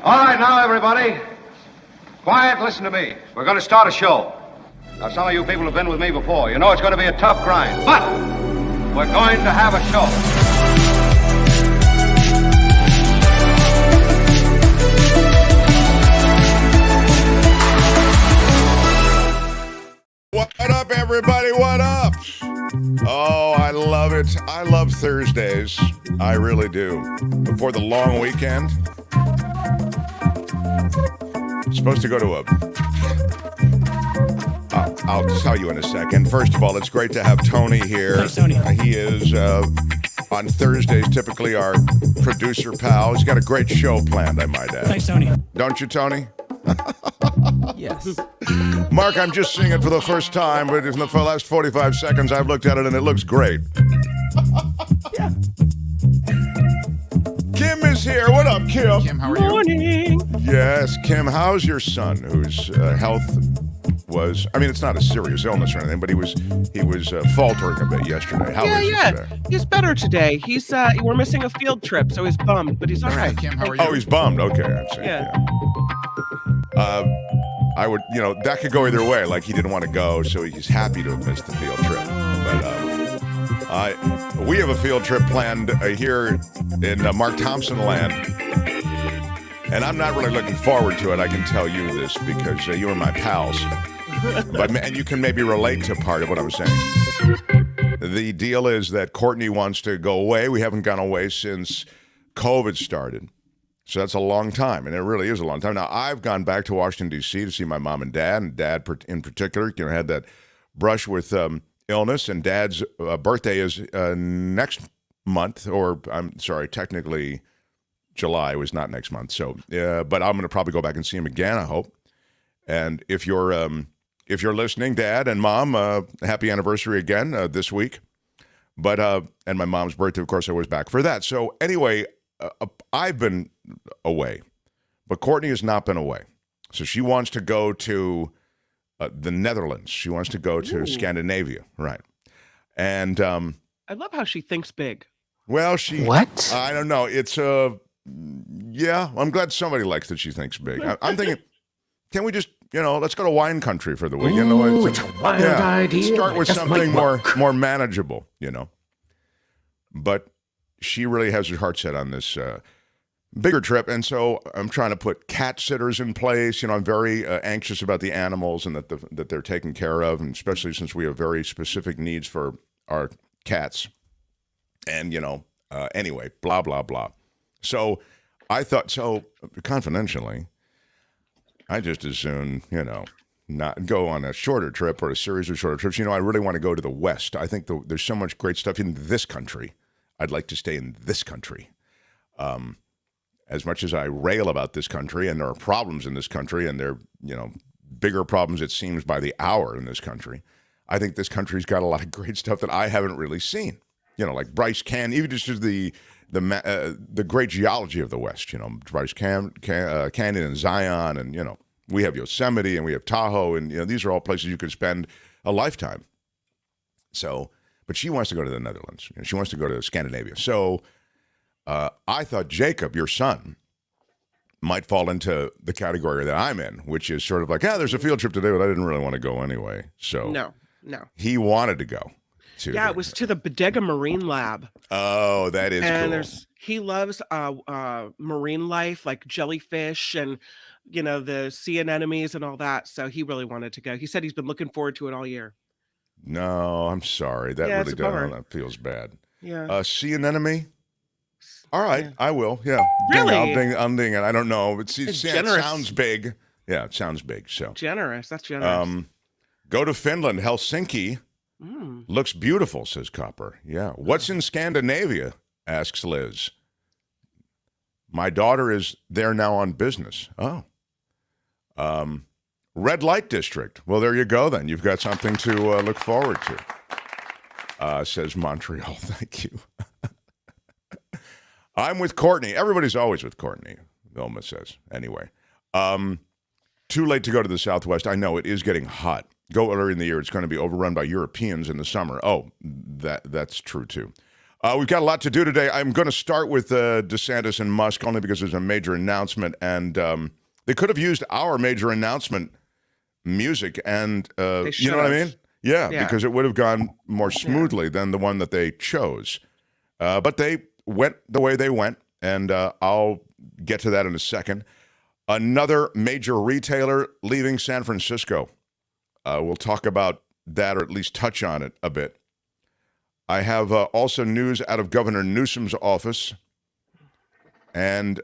All right, now, everybody. Quiet, listen to me. We're going to start a show. Now, some of you people have been with me before. You know it's going to be a tough grind. But we're going to have a show. What up, everybody? What up? Oh, I love it. I love Thursdays. I really do. Before the long weekend. Supposed to go to I'll tell you in a second. First of all, it's great to have Tony here. Thanks, Tony. He is, on Thursdays, typically our producer pal. He's got a great show planned, I might add. Thanks, Tony. Don't you, Tony? Yes. Mark, I'm just seeing it for the first time, but in the last 45 seconds, I've looked at it and it looks great. Yeah. Kim is here. What up, Kim? Kim, how are you? Morning. Yes, Kim, how's your son, whose health was, I mean, it's not a serious illness or anything, but he was faltering a bit yesterday. How is he today? He's better today. He's we're missing a field trip, so he's bummed, but he's all right. Kim, how are you? Oh, he's bummed. Okay, I'm saying, Yeah. I would, that could go either way. Like, he didn't want to go, so he's happy to have missed the field trip. But we have a field trip planned here in Mark Thompson land. And I'm not really looking forward to it. I can tell you this because you are my pals. And you can maybe relate to part of what I'm saying. The deal is that Courtney wants to go away. We haven't gone away since COVID started. So that's a long time, and it really is a long time. Now, I've gone back to Washington, D.C. to see my mom and Dad in particular, had that brush with illness, and Dad's birthday is next month, or I'm sorry, technically July was not next month. So, but I'm going to probably go back and see him again, I hope. And if you're listening, Dad and Mom, happy anniversary again this week. But and my mom's birthday, of course, I was back for that. So anyway, I've been away, but Courtney has not been away. So she wants to go to the Netherlands. She wants to go to Scandinavia, right? And I love how she thinks big. Well, What? I don't know. It's yeah. I'm glad somebody likes that she thinks big. I'm thinking, can we just let's go to wine country for the week? It's a wild idea. Start with Just something might more manageable, But she really has her heart set on this bigger trip, and so I'm trying to put cat sitters in place. I'm very anxious about the animals and that they're taken care of, and especially since we have very specific needs for our cats. And anyway, blah blah blah. So I thought, confidentially, I just as soon not go on a shorter trip or a series of shorter trips. I really want to go to the West. I think there's so much great stuff in this country. I'd like to stay in this country. As much as I rail about this country, and there are problems in this country, and they're, bigger problems, it seems, by the hour in this country, I think this country's got a lot of great stuff that I haven't really seen. Like Bryce Canyon, even just the great geology of the West, Bryce Canyon and Zion, and, we have Yosemite and we have Tahoe, and, these are all places you could spend a lifetime. So, but she wants to go to the Netherlands. She wants to go to Scandinavia. So I thought Jacob, your son, might fall into the category that I'm in, which is sort of like, there's a field trip today, but I didn't really want to go anyway. So No. he wanted to go. Yeah, it was to the Bodega Marine Lab. Oh, that is cool. He loves marine life, like jellyfish and, the sea anemones and all that. So he really wanted to go. He said he's been looking forward to it all year. No, I'm sorry. That really does. That feels bad. Yeah. Sea anemone? All right, yeah. I will. Yeah. Really? I'm thinking. I don't know. But it generous. Sounds big. Yeah, it sounds big. So generous. That's generous. Go to Finland, Helsinki. Looks beautiful, says Copper. Yeah. What's in Scandinavia? Asks Liz. My daughter is there now on business. Oh. Red light district. Well, there you go then. You've got something to look forward to. Says Montreal. Thank you. I'm with Courtney. Everybody's always with Courtney, Vilma says. Anyway. Too late to go to the Southwest. I know it is getting hot. Go earlier in the year. It's going to be overrun by Europeans in the summer. Oh, that's true too. We've got a lot to do today. I'm going to start with DeSantis and Musk only because there's a major announcement, and they could have used our major announcement music, and you know what I mean? Yeah, because it would have gone more smoothly than the one that they chose. But they went the way they went, and I'll get to that in a second. Another major retailer leaving San Francisco. We'll talk about that, or at least touch on it a bit. I have also news out of Governor Newsom's office. And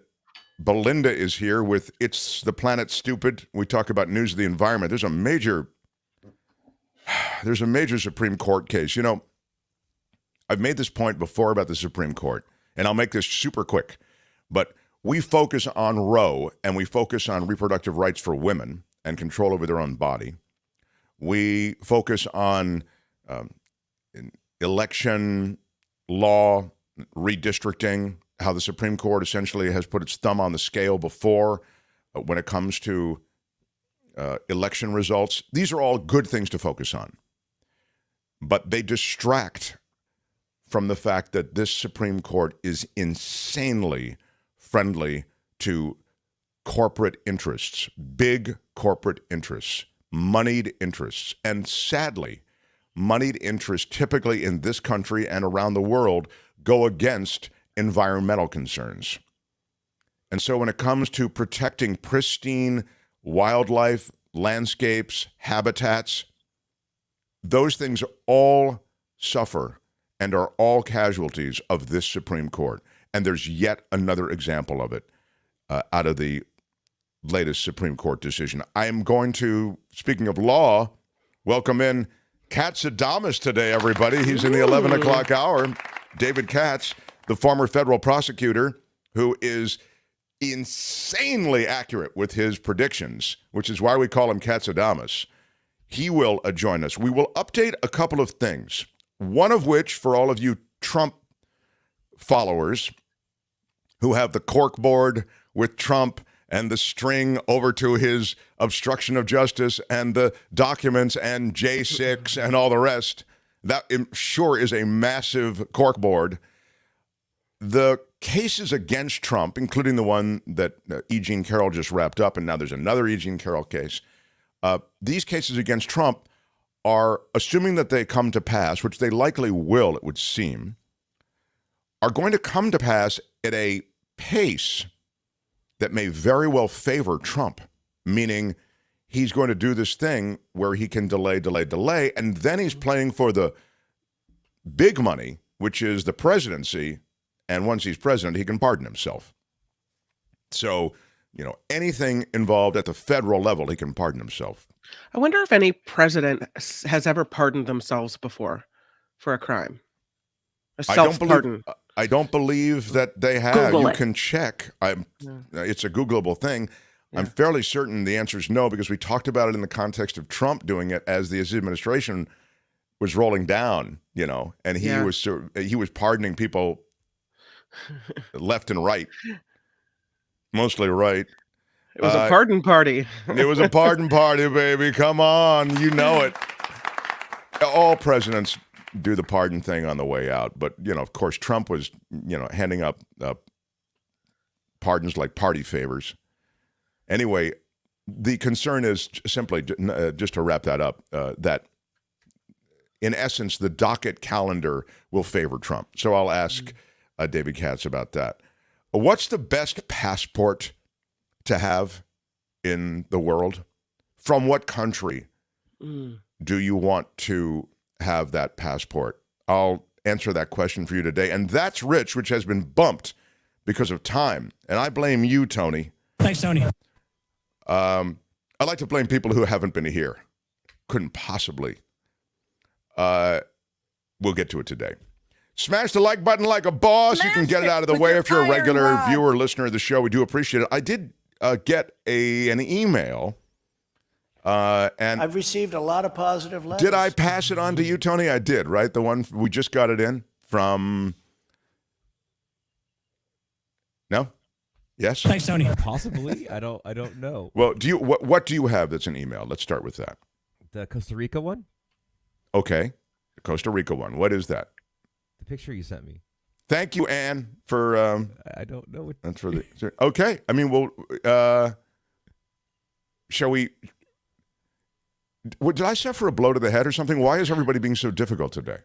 Belinda is here with It's the Planet Stupid. We talk about news of the environment. There's a major Supreme Court case. You know, I've made this point before about the Supreme Court, and I'll make this super quick. But we focus on Roe, and we focus on reproductive rights for women and control over their own body. We focus on election law, redistricting, how the Supreme Court essentially has put its thumb on the scale before when it comes to election results. These are all good things to focus on. But they distract from the fact that this Supreme Court is insanely friendly to corporate interests, big corporate interests, moneyed interests. And sadly, moneyed interests typically in this country and around the world go against environmental concerns. And so when it comes to protecting pristine wildlife, landscapes, habitats, those things all suffer and are all casualties of this Supreme Court. And there's yet another example of it out of the latest Supreme Court decision. I am going to, speaking of law, welcome in Katz today, everybody. He's in the 11 o'clock hour. David Katz, the former federal prosecutor, who is insanely accurate with his predictions, which is why we call him Katz. He will join us. We will update a couple of things, one of which, for all of you Trump followers who have the corkboard with Trump and the string over to his obstruction of justice and the documents and J6 and all the rest, that sure is a massive corkboard. The cases against Trump, including the one that E. Jean Carroll just wrapped up, and now there's another E. Jean Carroll case. These cases against Trump are, assuming that they come to pass, which they likely will, it would seem, are going to come to pass at a pace that may very well favor Trump, meaning he's going to do this thing where he can delay, and then he's playing for the big money, which is the presidency, and once he's president, he can pardon himself. So, you know, anything involved at the federal level, he can pardon himself. I wonder if any president has ever pardoned themselves before for a crime. A self-pardon. I don't believe that they have. Google you it. can check. It's a Googleable thing. Yeah. I'm fairly certain the answer is no, because we talked about it in the context of Trump doing it as his administration was rolling down, you know, and he was pardoning people left and right, mostly right. It was a pardon party. It was a pardon party, baby. Come on, you know it. All presidents do the pardon thing on the way out, but you know, of course, Trump was, you know, handing up pardons like party favors. Anyway, the concern is simply, just to wrap that up, that in essence, the docket calendar will favor Trump. So I'll ask David Katz about that. What's the best passport to have in the world? From what country do you want to have that passport? I'll answer that question for you today. And that's Rich, which has been bumped because of time. And I blame you, Tony. Thanks, Tony. I like to blame people who haven't been here. Couldn't possibly. We'll get to it today. Smash the like button like a boss. You can get it out of the way if you're a regular viewer or listener of the show. We do appreciate it. I did get an email. And I've received a lot of positive letters. Did I pass it on to you, Tony? I did, right? The one we just got it in from. No? Yes? Thanks, Tony. Possibly. I don't know. Well, what do you have that's an email? Let's start with that. The Costa Rica one? Okay. The Costa Rica one. What is that? The picture you sent me. Thank you, Anne, for I don't know what. that's for the okay. I mean, we'll shall we? Did I suffer a blow to the head or something? Why is everybody being so difficult today?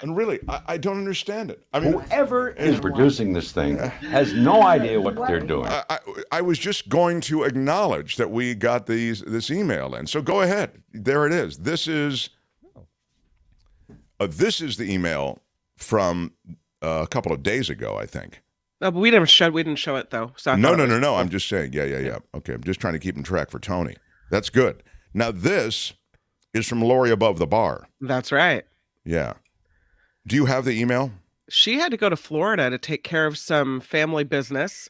And really, I don't understand it. I mean, whoever is producing this thing has no idea what they're doing. I was just going to acknowledge that we got this email in. So go ahead. There it is. This is the email from a couple of days ago, I think. No, but we didn't show it though. So No. I'm just saying. Yeah. Okay, I'm just trying to keep in track for Tony. That's good. Now this is from Lori above the bar. That's right. Yeah. Do you have the email? She had to go to Florida to take care of some family business,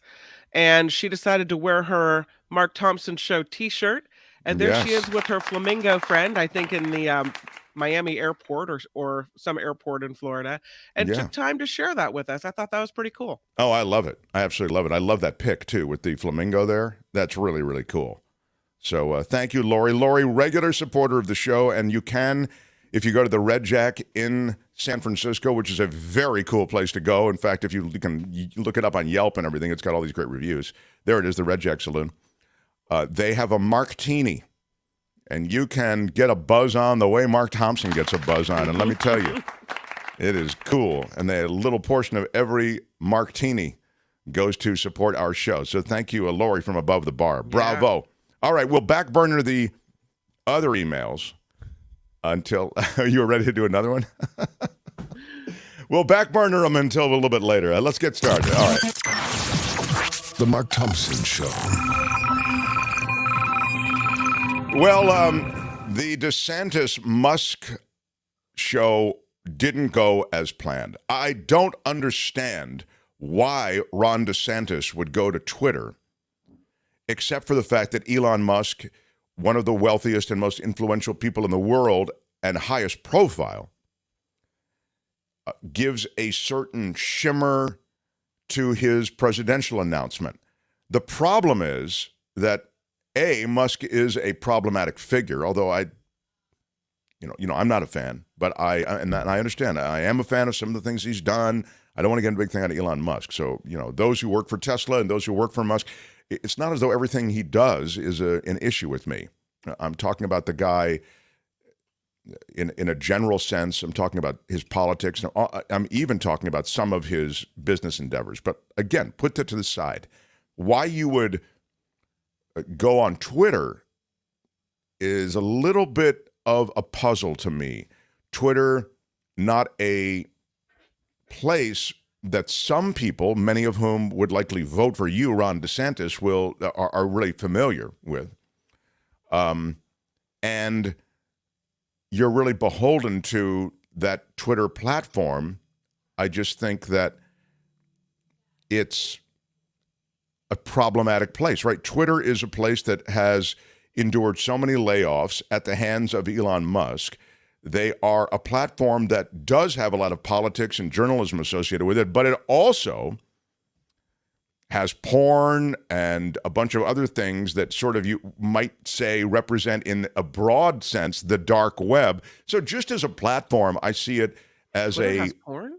and she decided to wear her Mark Thompson Show T-shirt. And there she is with her flamingo friend, I think in the Miami airport or some airport in Florida, and took time to share that with us. I thought that was pretty cool. Oh, I love it. I absolutely love it. I love that pic, too, with the flamingo there. That's really, really cool. So thank you, Lori. Lori, regular supporter of the show, and you can, if you go to the Red Jack in San Francisco, which is a very cool place to go. In fact, if you can look it up on Yelp and everything, it's got all these great reviews. There it is, the Red Jack Saloon. They have a martini, and you can get a buzz on the way Mark Thompson gets a buzz on. And let me tell you, it is cool. And a little portion of every martini goes to support our show. So thank you, Lori from above the bar. Bravo. Yeah. All right, we'll back burner the other emails until you were ready to do another one. We'll back burner them until a little bit later. Let's get started. All right. The Mark Thompson Show. Well, the Desantis Musk show didn't go as planned. I don't understand why Ron DeSantis would go to Twitter, except for the fact that Elon Musk, one of the wealthiest and most influential people in the world and highest profile, gives a certain shimmer to his presidential announcement. The problem is that Musk is a problematic figure, although I'm not a fan, but I understand. I am a fan of some of the things he's done. I don't want to get a big thing out of Elon Musk. So, those who work for Tesla and those who work for Musk, it's not as though everything he does is an issue with me. I'm talking about the guy in a general sense. I'm talking about his politics. I'm even talking about some of his business endeavors. But again, put that to the side. Why you would go on Twitter is a little bit of a puzzle to me. Twitter, not a place that some people, many of whom would likely vote for you, Ron DeSantis, are really familiar with. And you're really beholden to that Twitter platform. I just think that it's a problematic place, right? Twitter is a place that has endured so many layoffs at the hands of Elon Musk. They are a platform that does have a lot of politics and journalism associated with it, but it also has porn and a bunch of other things that sort of, you might say, represent in a broad sense the dark web. So just as a platform, I see it as Twitter has porn?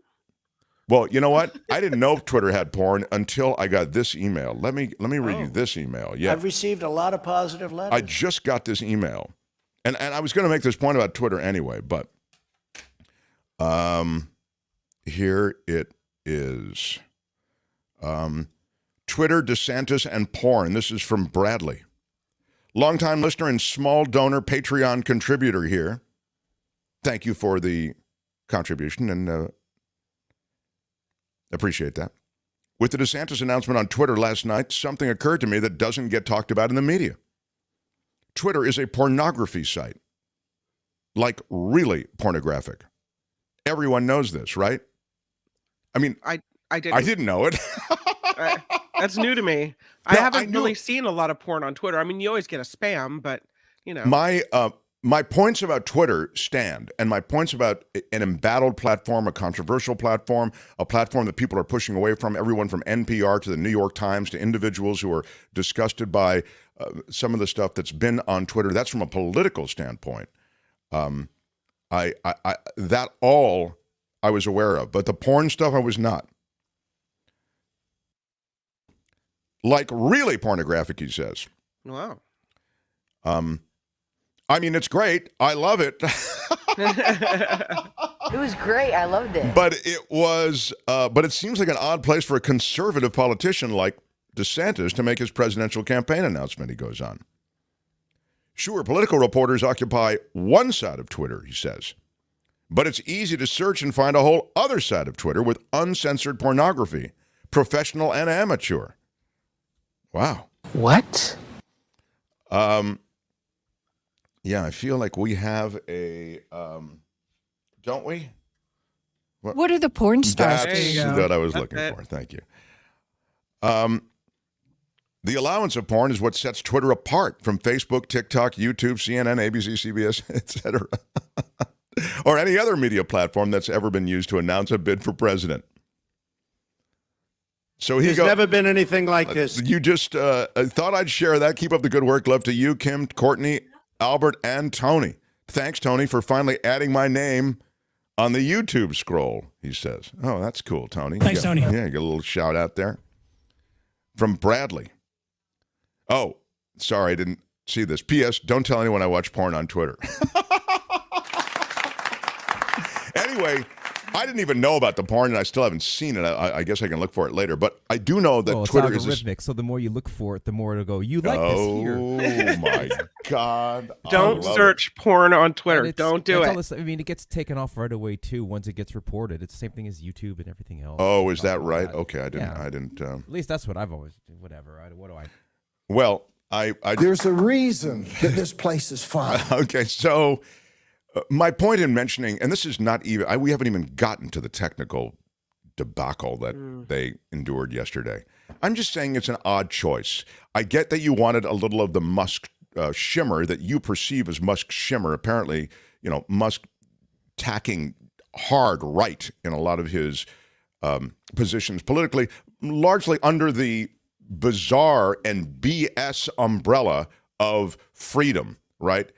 Well, you know what? I didn't know Twitter had porn until I got this email. Let me read you this email. Yeah, I've received a lot of positive letters. I just got this email. And I was going to make this point about Twitter anyway, but here it is. Twitter, DeSantis, and porn. This is from Bradley. Longtime listener and small donor Patreon contributor here. Thank you for the contribution and appreciate that. With the DeSantis announcement on Twitter last night, something occurred to me that doesn't get talked about in the media. Twitter is a pornography site. Like, really pornographic. Everyone knows this, right? I mean, I didn't. I didn't know it. That's new to me. I haven't really seen a lot of porn on Twitter. I mean, you always get a spam, but, My points about Twitter stand, and my points about an embattled platform, a controversial platform, a platform that people are pushing away from, everyone from NPR to the New York Times to individuals who are disgusted by some of the stuff that's been on Twitter. That's from a political standpoint. I I was aware of, but the porn stuff I was not. Like really pornographic, he says. Wow. I mean, it's great. I love it. It was great. I loved it. But it seems like an odd place for a conservative politician like DeSantis to make his presidential campaign announcement, he goes on. Sure, political reporters occupy one side of Twitter, he says. But it's easy to search and find a whole other side of Twitter with uncensored pornography, professional and amateur. Wow. What? Yeah, I feel like we have a, don't we? What are the porn stars? That's what I was looking for. Thank you. The allowance of porn is what sets Twitter apart from Facebook, TikTok, YouTube, CNN, ABC, CBS, etc., or any other media platform that's ever been used to announce a bid for president. So There's never been anything like this. You just thought I'd share that. Keep up the good work. Love to you, Kim, Courtney, Albert, and Tony. Thanks, Tony, for finally adding my name on the YouTube scroll, he says. Oh, that's cool, Tony. Thanks, Tony. Yeah, you get a little shout out there. From Bradley. Oh, sorry, I didn't see this. P.S. Don't tell anyone I watch porn on Twitter. Anyway, I didn't even know about the porn, and I still haven't seen it. I guess I can look for it later. But I do know that Twitter is algorithmic, so the more you look for it, the more it'll go, you like this here. Oh, my God. Don't search porn on Twitter. Don't do it. I mean, it gets taken off right away, too, once it gets reported. It's the same thing as YouTube and everything else. Oh, is that right? Okay, I didn't. Yeah. I didn't. At least that's what I've always, whatever. What do I... Well, I There's a reason that this place is fun. Okay, so my point in mentioning, and this is not even, we haven't even gotten to the technical debacle that they endured yesterday. I'm just saying it's an odd choice. I get that you wanted a little of the Musk shimmer that you perceive as Musk shimmer. Apparently, Musk tacking hard right in a lot of his positions politically, largely under the bizarre and BS umbrella of freedom, right?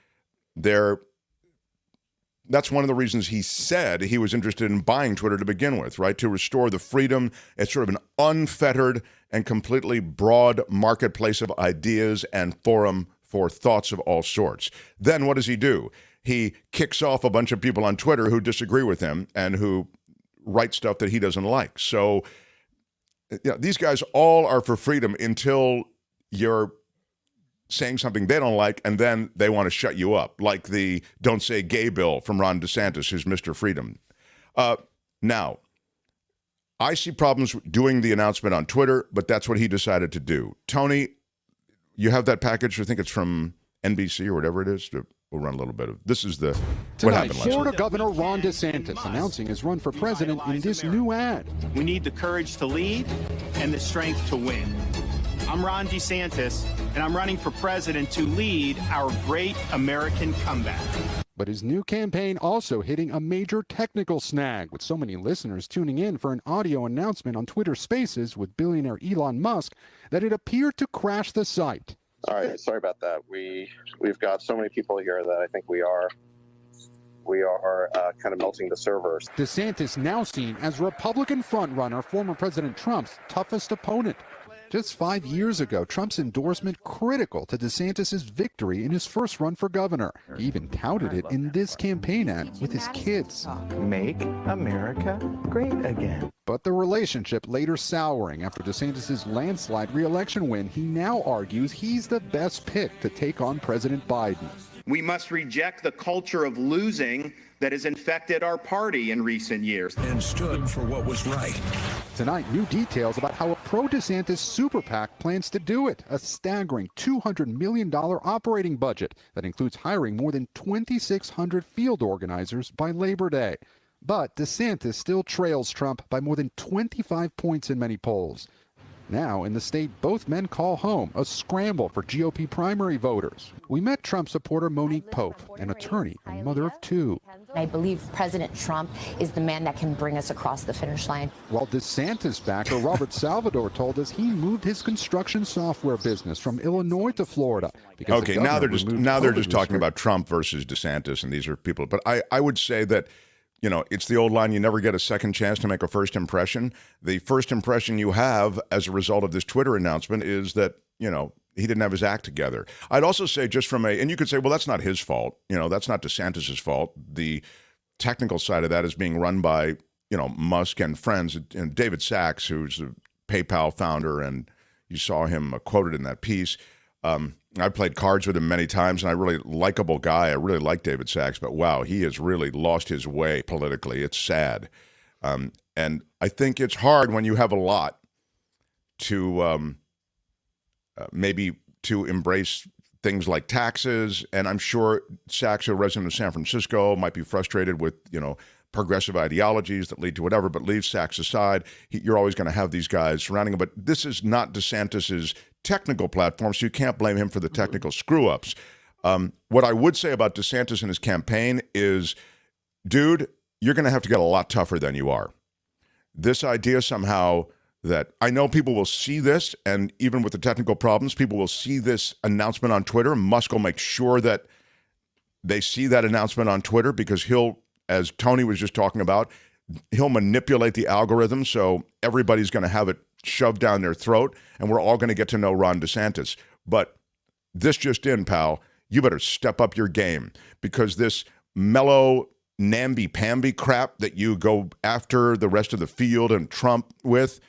That's one of the reasons he said he was interested in buying Twitter to begin with, right? To restore the freedom. It's sort of an unfettered and completely broad marketplace of ideas and forum for thoughts of all sorts. Then what does he do? He kicks off a bunch of people on Twitter who disagree with him and who write stuff that he doesn't like. So these guys all are for freedom until you're saying something they don't like, and then they want to shut you up, like the Don't Say Gay bill from Ron DeSantis, who's Mr. Freedom. Now, I see problems doing the announcement on Twitter, but that's what he decided to do. Tony, you have that package? I think it's from NBC or whatever it is. We'll run a little bit of this. Is the what happened last Florida week. Governor Ron DeSantis announcing his run for president in this new ad. We need the courage to lead and the strength to win. I'm Ron DeSantis, and I'm running for president to lead our great American comeback. But his new campaign also hitting a major technical snag, with so many listeners tuning in for an audio announcement on Twitter Spaces with billionaire Elon Musk that it appeared to crash the site. All right, sorry about that. We've got so many people here that I think we are kind of melting the servers. DeSantis now seen as Republican frontrunner, former President Trump's toughest opponent. Just 5 years ago, Trump's endorsement critical to DeSantis' victory in his first run for governor. He even touted it in this campaign ad with his kids. Make America great again. But the relationship later souring after DeSantis' landslide re-election win. He now argues he's the best pick to take on President Biden. We must reject the culture of losing that has infected our party in recent years. And stood for what was right. Tonight, new details about how a pro-DeSantis super PAC plans to do it. A staggering $200 million operating budget that includes hiring more than 2,600 field organizers by Labor Day. But DeSantis still trails Trump by more than 25 points in many polls. Now, in the state both men call home, a scramble for GOP primary voters. We met Trump supporter Monique Pope, an attorney and mother of two. I believe President Trump is the man that can bring us across the finish line. While DeSantis backer Robert Salvador told us he moved his construction software business from Illinois to Florida. Okay, now they're just talking about Trump versus DeSantis, and these are people. But I would say that it's the old line, you never get a second chance to make a first impression. The first impression you have as a result of this Twitter announcement is that, he didn't have his act together. I'd also say just and you could say, well, that's not his fault. That's not DeSantis' fault. The technical side of that is being run by, Musk and friends. And David Sachs, who's the PayPal founder, and you saw him quoted in that piece. I played cards with him many times, and likable guy. I really like David Sachs, but wow, he has really lost his way politically. It's sad. And I think it's hard when you have a lot to maybe to embrace things like taxes. And I'm sure Sachs, a resident of San Francisco, might be frustrated with, progressive ideologies that lead to whatever, but leave Sachs aside. You're always going to have these guys surrounding him. But this is not DeSantis's technical platform, so you can't blame him for the technical screw-ups. What I would say about DeSantis and his campaign is, dude, you're going to have to get a lot tougher than you are. This idea somehow that I know people will see this, and even with the technical problems, people will see this announcement on Twitter. Musk will make sure that they see that announcement on Twitter because he'll, as Tony was just talking about, he'll manipulate the algorithm so everybody's going to have it shoved down their throat, and we're all going to get to know Ron DeSantis. But this just in, pal, you better step up your game because this mellow namby-pamby crap that you go after the rest of the field and Trump with,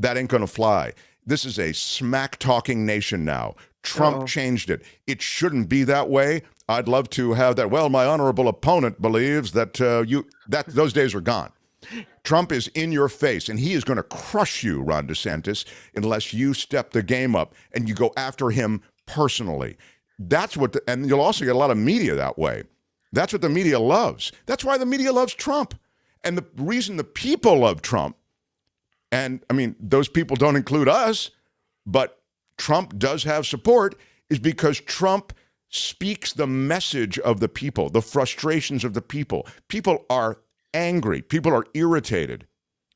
that ain't going to fly. This is a smack-talking nation now. Trump changed it. It shouldn't be that way. I'd love to have that. Well, my honorable opponent believes that those days are gone. Trump is in your face, and he is going to crush you, Ron DeSantis, unless you step the game up and you go after him personally. That's what, and you'll also get a lot of media that way. That's what the media loves. That's why the media loves Trump. And the reason the people love Trump, and I mean, those people don't include us, but Trump does have support, is because Trump speaks the message of the people, the frustrations of the people. People are angry. People are irritated.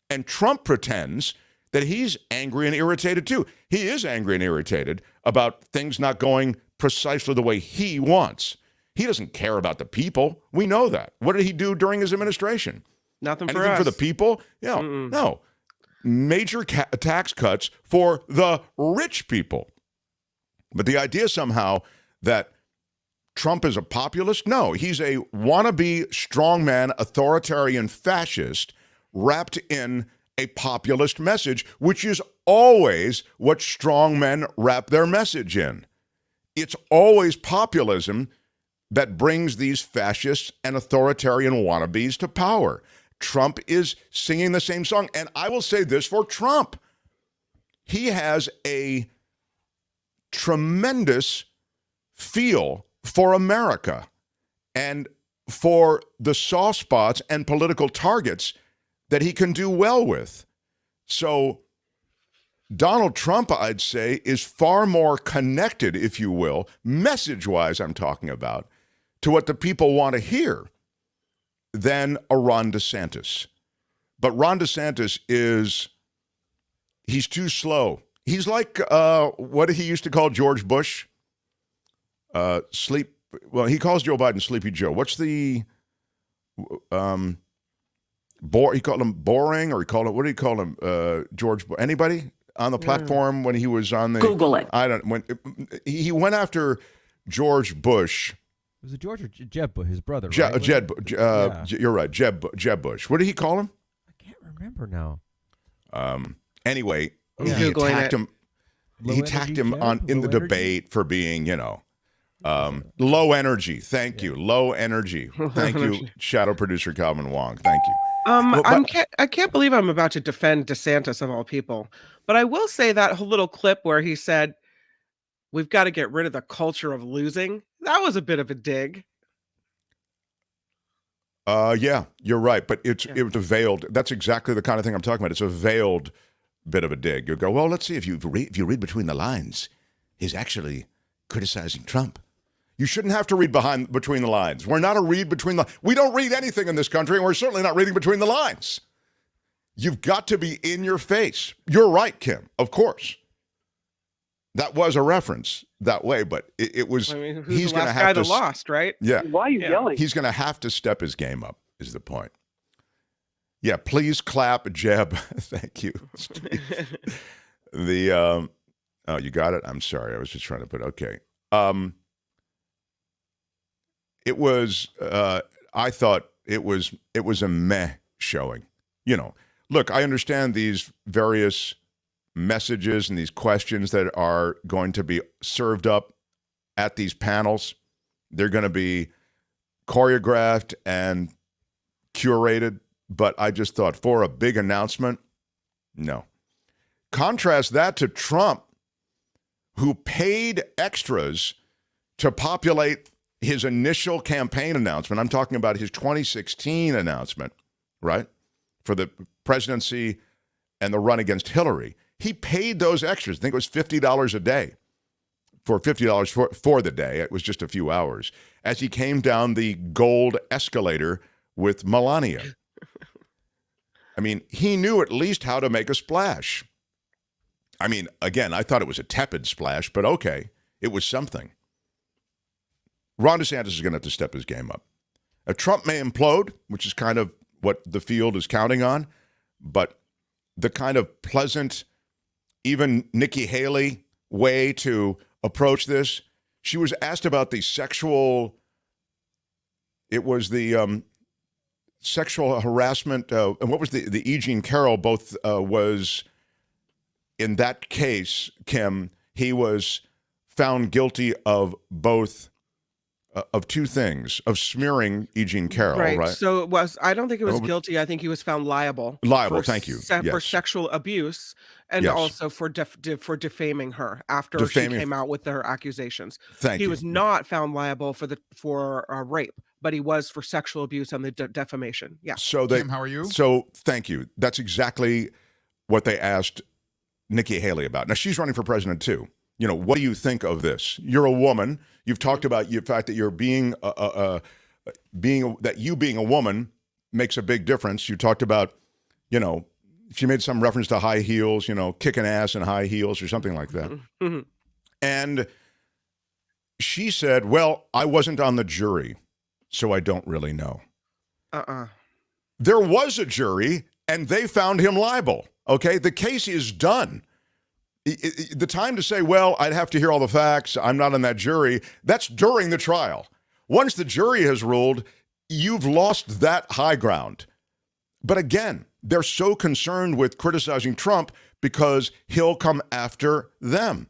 And Trump pretends that he's angry and irritated too. He is angry and irritated about things not going precisely the way he wants. He doesn't care about the people. We know that. What did he do during his administration? Nothing for Anything us. for the people? Yeah, no. Major tax cuts for the rich people. But the idea somehow that Trump is a populist? No, he's a wannabe strongman, authoritarian fascist wrapped in a populist message, which is always what strongmen wrap their message in. It's always populism that brings these fascists and authoritarian wannabes to power. Trump is singing the same song. And I will say this for Trump. He has a tremendous feel for America and for the soft spots and political targets that he can do well with. So Donald Trump, I'd say, is far more connected, if you will, message-wise I'm talking about, to what the people want to hear than a Ron DeSantis. But Ron DeSantis he's too slow. He's like what he used to call George Bush. He calls Joe Biden Sleepy Joe. What's the he called him boring, or what did he call him? George, anybody on the platform when he was on the Google it. When he went after George Bush. Was it George or Jeb Bush, his brother? Right? You're right, Jeb Bush. What did he call him? I can't remember now. Anyway, he attacked him. He attacked him in the debate for being, low energy. Thank you. Low energy. Thank you, shadow producer Calvin Wong. Thank you. I can't believe I'm about to defend DeSantis of all people, but I will say that whole little clip where he said, "We've got to get rid of the culture of losing." That was a bit of a dig. Yeah, you're right. But it was a veiled, that's exactly the kind of thing I'm talking about. It's a veiled bit of a dig. You go, well, let's see if you read between the lines. He's actually criticizing Trump. You shouldn't have to read between the lines. We're not a read between the, we don't read anything in this country, and we're certainly not reading between the lines. You've got to be in your face. You're right, Kim, of course. That was a reference that way, but it was. I mean, he's the going to last have guy to that lost, right? Yeah. Why are you yelling? He's going to have to step his game up. Is the point? Yeah, please clap, Jeb. Thank you. The oh, you got it? I'm sorry. I was just trying to put okay. It was I thought it was a meh showing. You know, look, I understand these various messages and these questions that are going to be served up at these panels. They're going to be choreographed and curated, but I just thought for a big announcement, no. Contrast that to Trump, who paid extras to populate his initial campaign announcement. I'm talking about his 2016 announcement, right, for the presidency and the run against Hillary. He paid those extras. I think it was $50 a day. For $50 for the day. It was just a few hours. As he came down the gold escalator with Melania. I mean, he knew at least how to make a splash. I mean, again, I thought it was a tepid splash, but okay, it was something. Ron DeSantis is going to have to step his game up. Trump may implode, which is kind of what the field is counting on, but the kind of pleasant, even Nikki Haley way to approach this, she was asked about the sexual, it was the sexual harassment, and what was the E. Jean Carroll both was, in that case, Kim, he was found guilty of both, of two things, of smearing E. Jean Carroll, right? So it was, I don't think it was guilty. I think he was found liable. Liable, thank you. For sexual abuse and also for defaming her after she came out with her accusations. He was not found liable for rape, but he was for sexual abuse and the defamation. Yeah. So Kim, how are you? So thank you. That's exactly what they asked Nikki Haley about. Now, she's running for president too. You know, what do you think of this? You're a woman. You've talked about the fact that you're being a woman makes a big difference. You talked about, you know, she made some reference to high heels, you know, kicking ass in high heels or something like that. And she said, well, I wasn't on the jury, so I don't really know. There was a jury, and they found him liable. Okay, the case is done. The time to say, well, I'd have to hear all the facts, I'm not on that jury, that's during the trial. Once the jury has ruled, you've lost that high ground. But again, they're so concerned with criticizing Trump because he'll come after them.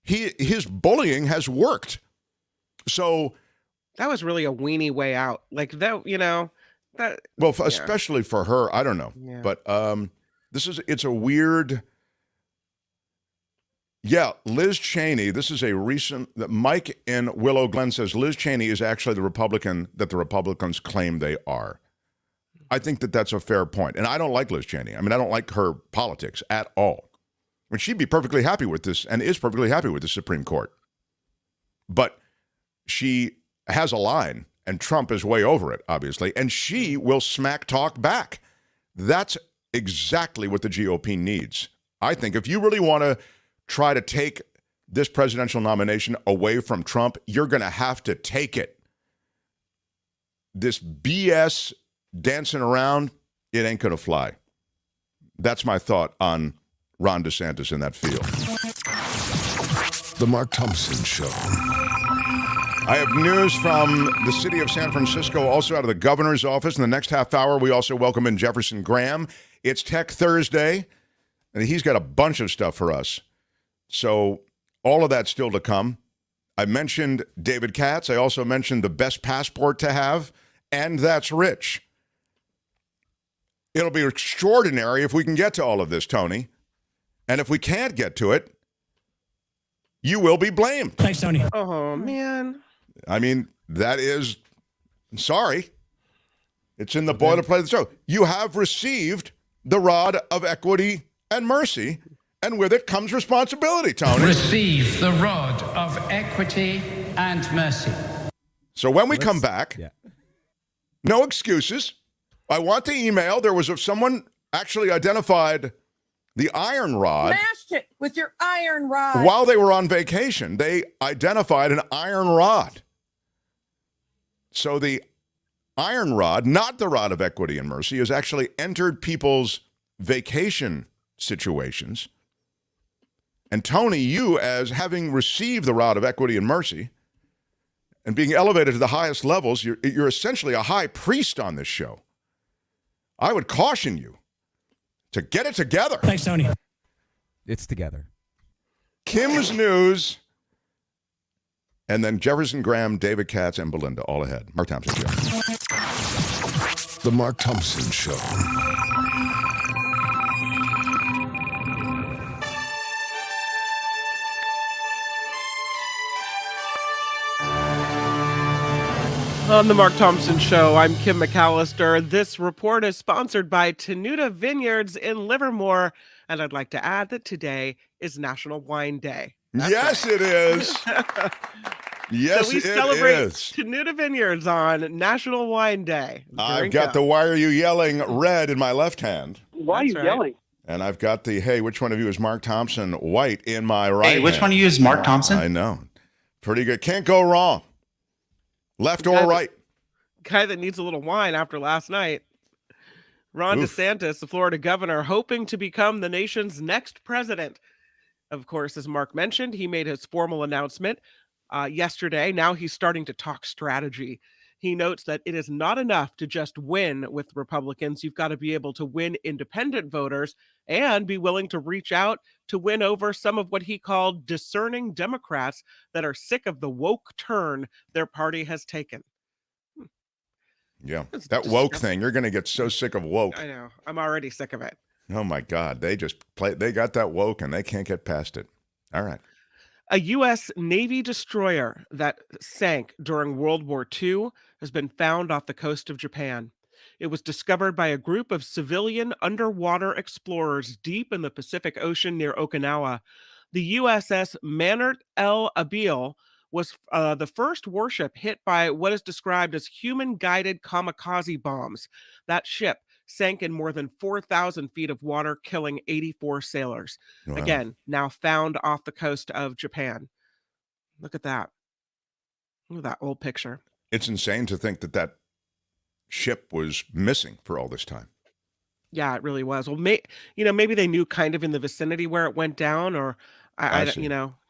His bullying has worked. So that was really a weenie way out. Like that, you know, that. Well, especially for her, I don't know. Yeah. But it's a weird. Yeah, Liz Cheney, this is a recent, Mike in Willow Glen says Liz Cheney is actually the Republican that the Republicans claim they are. I think that that's a fair point. And I don't like Liz Cheney. I mean, I don't like her politics at all. I mean, she'd be perfectly happy with this and is perfectly happy with the Supreme Court. But she has a line, and Trump is way over it, obviously, and she will smack talk back. That's exactly what the GOP needs. I think if you really want to try to take this presidential nomination away from Trump, you're going to have to take it. This BS dancing around, it ain't going to fly. That's my thought on Ron DeSantis in that field. The Mark Thompson Show. I have news from the city of San Francisco, also out of the governor's office. In the next half hour, we also welcome in Jefferson Graham. It's Tech Thursday, and he's got a bunch of stuff for us. So all of that's still to come. I mentioned David Katz. I also mentioned the best passport to have, and that's rich. It'll be extraordinary if we can get to all of this, Tony. And if we can't get to it, you will be blamed. Thanks, Tony. Oh, man. I mean, that is, sorry. It's in the boilerplate of the show. You have received the rod of equity and mercy, and with it comes responsibility, Tony. Receive the rod of equity and mercy. So when we come back, no excuses. I want the email. There was someone actually identified the iron rod. Smashed it with your iron rod. While they were on vacation, they identified an iron rod. So the iron rod, not the rod of equity and mercy, has actually entered people's vacation situations. And Tony, you, as having received the rod of equity and mercy and being elevated to the highest levels, you're essentially a high priest on this show. I would caution you to get it together. Thanks, Tony. It's together. Kim's News, and then Jefferson Graham, David Katz, and Belinda all ahead. Mark Thompson Show. The Mark Thompson Show. On the Mark Thompson Show, I'm Kim McAllister. This report is sponsored by Tenuta Vineyards in Livermore, and I'd like to add that today is National Wine Day. Yes, it is. Yes, so we celebrate Tenuta Vineyards on National Wine Day. I've got the Why Are You Yelling red in my left hand. Why are you yelling? And I've got the Hey, which one of you is Mark Thompson white in my right hand. Hey, which one of you is Mark Thompson? I know. Pretty good. Can't go wrong. Left or right. Guy that needs a little wine after last night. Ron DeSantis, the Florida governor, hoping to become the nation's next president. Of course, as Mark mentioned, he made his formal announcement yesterday. Now he's starting to talk strategy. He notes that it is not enough to just win with Republicans. You've got to be able to win independent voters and be willing to reach out to win over some of what he called discerning Democrats that are sick of the woke turn their party has taken. Yeah, that woke thing. You're going to get so sick of woke. I know. I'm already sick of it. Oh, my God. They got that woke and they can't get past it. All right. A U.S. Navy destroyer that sank during World War II has been found off the coast of Japan. It was discovered by a group of civilian underwater explorers deep in the Pacific Ocean near Okinawa. The USS Manert El Abil was the first warship hit by what is described as human-guided kamikaze bombs. That ship sank in more than 4,000 feet of water, killing 84 sailors. Wow. Again, now found off the coast of Japan. Look at that. Look at that old picture. It's insane to think that ship was missing for all this time. Yeah, it really was. Well, maybe they knew kind of in the vicinity where it went down, or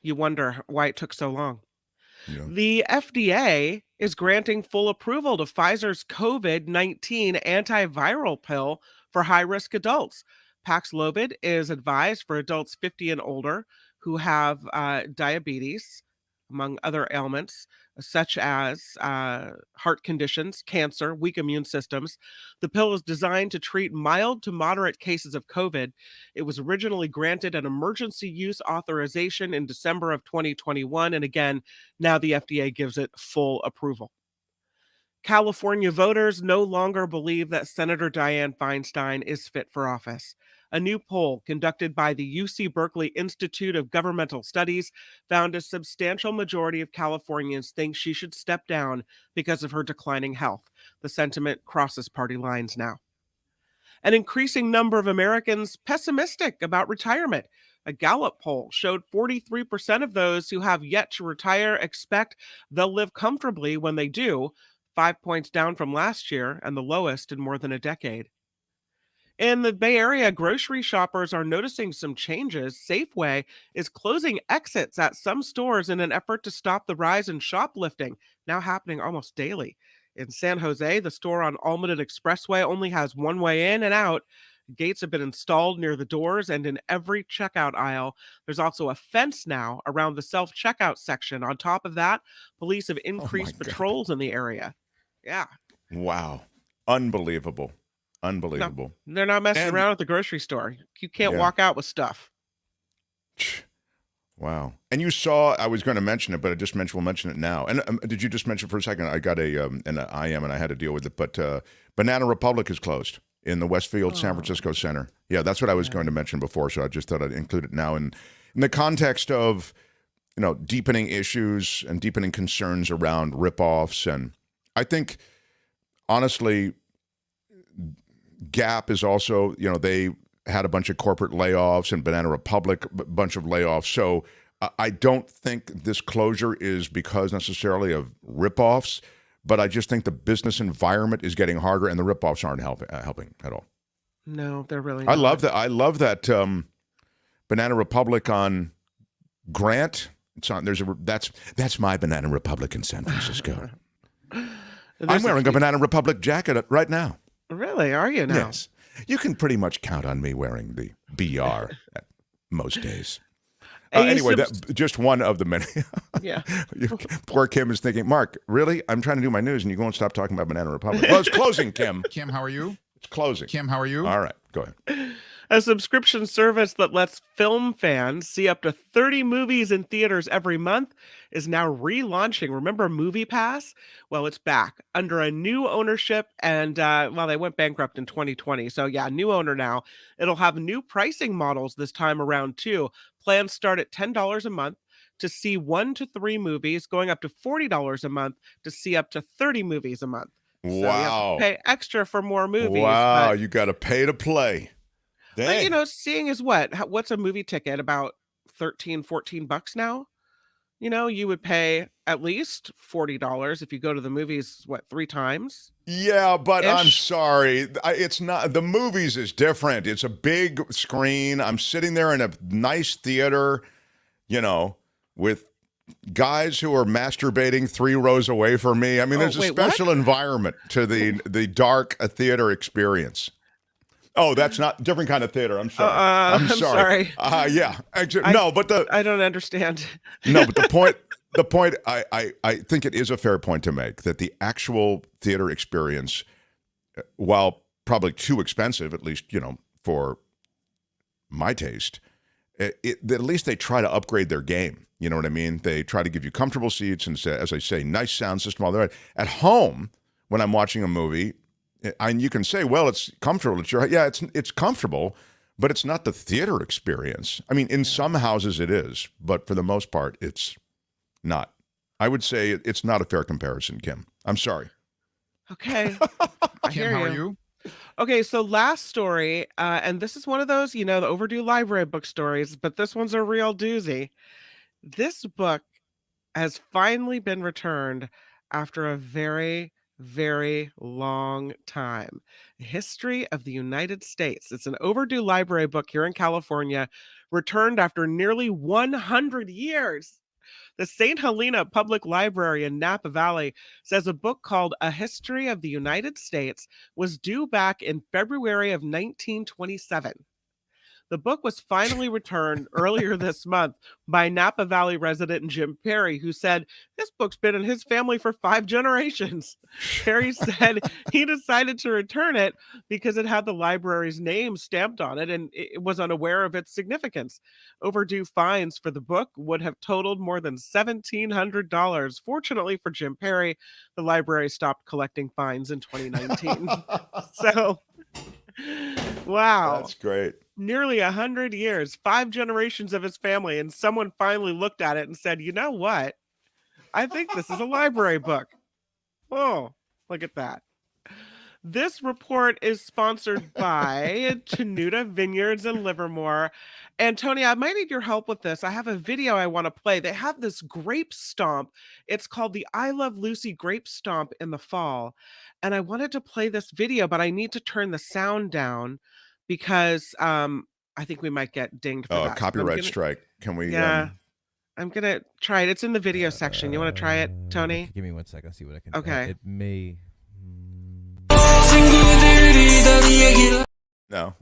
you wonder why it took so long. Yeah. The FDA is granting full approval to Pfizer's COVID-19 antiviral pill for high-risk adults. Paxlovid is advised for adults 50 and older who have diabetes, among other ailments, such as heart conditions, cancer, weak immune systems. The pill is designed to treat mild to moderate cases of COVID. It was originally granted an emergency use authorization in December of 2021. And again, now the FDA gives it full approval. California voters no longer believe that Senator Dianne Feinstein is fit for office. A new poll conducted by the UC Berkeley Institute of Governmental Studies found a substantial majority of Californians think she should step down because of her declining health. The sentiment crosses party lines now. An increasing number of Americans pessimistic about retirement. A Gallup poll showed 43% of those who have yet to retire expect they'll live comfortably when they do, 5 points down from last year and the lowest in more than a decade. In the Bay Area, grocery shoppers are noticing some changes. Safeway is closing exits at some stores in an effort to stop the rise in shoplifting, now happening almost daily. In San Jose, the store on Almaden Expressway only has one way in and out. Gates have been installed near the doors and in every checkout aisle. There's also a fence now around the self-checkout section. On top of that, police have increased patrols in the area. Yeah. Wow. Unbelievable. Unbelievable. No, they're not messing around at the grocery store. You can't walk out with stuff. Wow. And you saw, I was going to mention it, but we'll mention it now. And did you just mention for a second? I got an IM and I had to deal with it. But Banana Republic is closed in the Westfield San Francisco Center. Yeah, that's what I was going to mention before. So I just thought I'd include it now. And in the context of, deepening issues and deepening concerns around ripoffs. And I think, honestly, Gap is also, they had a bunch of corporate layoffs, and Banana Republic, a bunch of layoffs. So I don't think this closure is because necessarily of ripoffs, but I just think the business environment is getting harder, and the ripoffs aren't helping at all. No, they're really I not. love that Banana Republic on Grant. It's on. That's my Banana Republic in San Francisco. I'm wearing a Banana Republic jacket right now. Really? Are you now? Yes. You can pretty much count on me wearing the BR at most days. Anyway, just one of the many. Yeah. Poor Kim is thinking, Mark, really? I'm trying to do my news and you won't stop talking about Banana Republic. Well, it's closing, Kim. Kim, how are you? It's closing. Kim, how are you? All right, go ahead. A subscription service that lets film fans see up to 30 movies in theaters every month is now relaunching. Remember Movie Pass? Well, it's back under a new ownership, and they went bankrupt in 2020. So yeah, new owner now. It'll have new pricing models this time around too. Plans start at $10 a month to see 1 to 3 movies, going up to $40 a month to see up to 30 movies a month. So wow. You have to pay extra for more movies. Wow, you got to pay to play. But, seeing as what's a movie ticket? About $13-14 now? You would pay at least $40 if you go to the movies, 3 times? Yeah, but I'm sorry. It's not, the movies is different. It's a big screen. I'm sitting there in a nice theater, with guys who are masturbating 3 rows away from me. I mean, there's a special environment to the dark theater experience. Oh, that's not different kind of theater. I'm sorry. I'm sorry. Yeah. No, but I don't understand. No, but the point. I think it is a fair point to make that the actual theater experience, while probably too expensive, at least for my taste, at least they try to upgrade their game. You know what I mean? They try to give you comfortable seats and, as I say, nice sound system. All that. At home, when I'm watching a movie. And you can say, well, it's comfortable. It's comfortable, but it's not the theater experience. I mean, in some houses it is, but for the most part, it's not. I would say it's not a fair comparison, Kim. I'm sorry. Okay. Kim, how are you? Okay, so last story, and this is one of those, the overdue library book stories, but this one's a real doozy. This book has finally been returned after a very long time. History of the United States. It's an overdue library book here in California, returned after nearly 100 years. The St. Helena Public Library in Napa Valley says a book called A History of the United States was due back in February of 1927. The book was finally returned earlier this month by Napa Valley resident Jim Perry, who said this book's been in his family for 5 generations. Perry said he decided to return it because it had the library's name stamped on it and it was unaware of its significance. Overdue fines for the book would have totaled more than $1,700. Fortunately for Jim Perry, the library stopped collecting fines in 2019. So, wow. That's great. Nearly 100 years, 5 generations of his family, and someone finally looked at it and said, you know what? I think this is a library book. Oh, look at that. This report is sponsored by Tenuta Vineyards in Livermore. And Tony, I might need your help with this. I have a video I want to play. They have this grape stomp. It's called the I Love Lucy Grape Stomp in the fall. And I wanted to play this video, but I need to turn the sound down because I think we might get dinged for that. Copyright strike. Can we? Yeah. I'm going to try it. It's in the video section. You want to try it, Tony? Give me 1 second. I'll see what I can do. Okay. It may... No,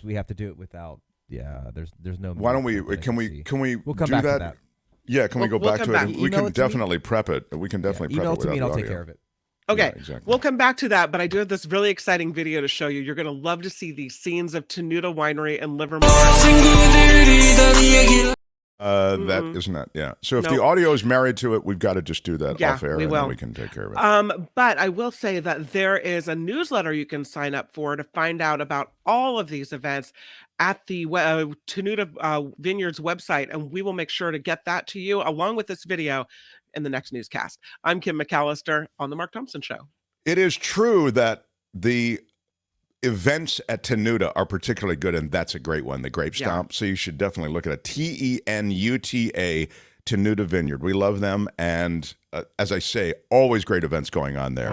we have to do it without. Yeah, there's no. Why don't we? Can we We'll come do back that? to that. Yeah, can we go back to it? We can definitely me. prep it. We can definitely prep email it. to me, and I'll without take audio. care of it. Okay, Yeah, exactly. We'll come back to that, but I do have this really exciting video to show you. You're going to love to see these scenes of Tenuta Winery in Livermore. That isn't that. Yeah. So if the audio is married to it, we've got to just do that off air, and then we can take care of it. But I will say that there is a newsletter you can sign up for to find out about all of these events at the Tenuta Vineyards website, and we will make sure to get that to you along with this video in the next newscast. I'm Kim McAllister on The Mark Thompson Show. It is true that the events at Tenuta are particularly good, and that's a great one, the Grape Stomp. So you should definitely look at it. Tenuta Vineyard. We love them, and as I say, always great events going on there.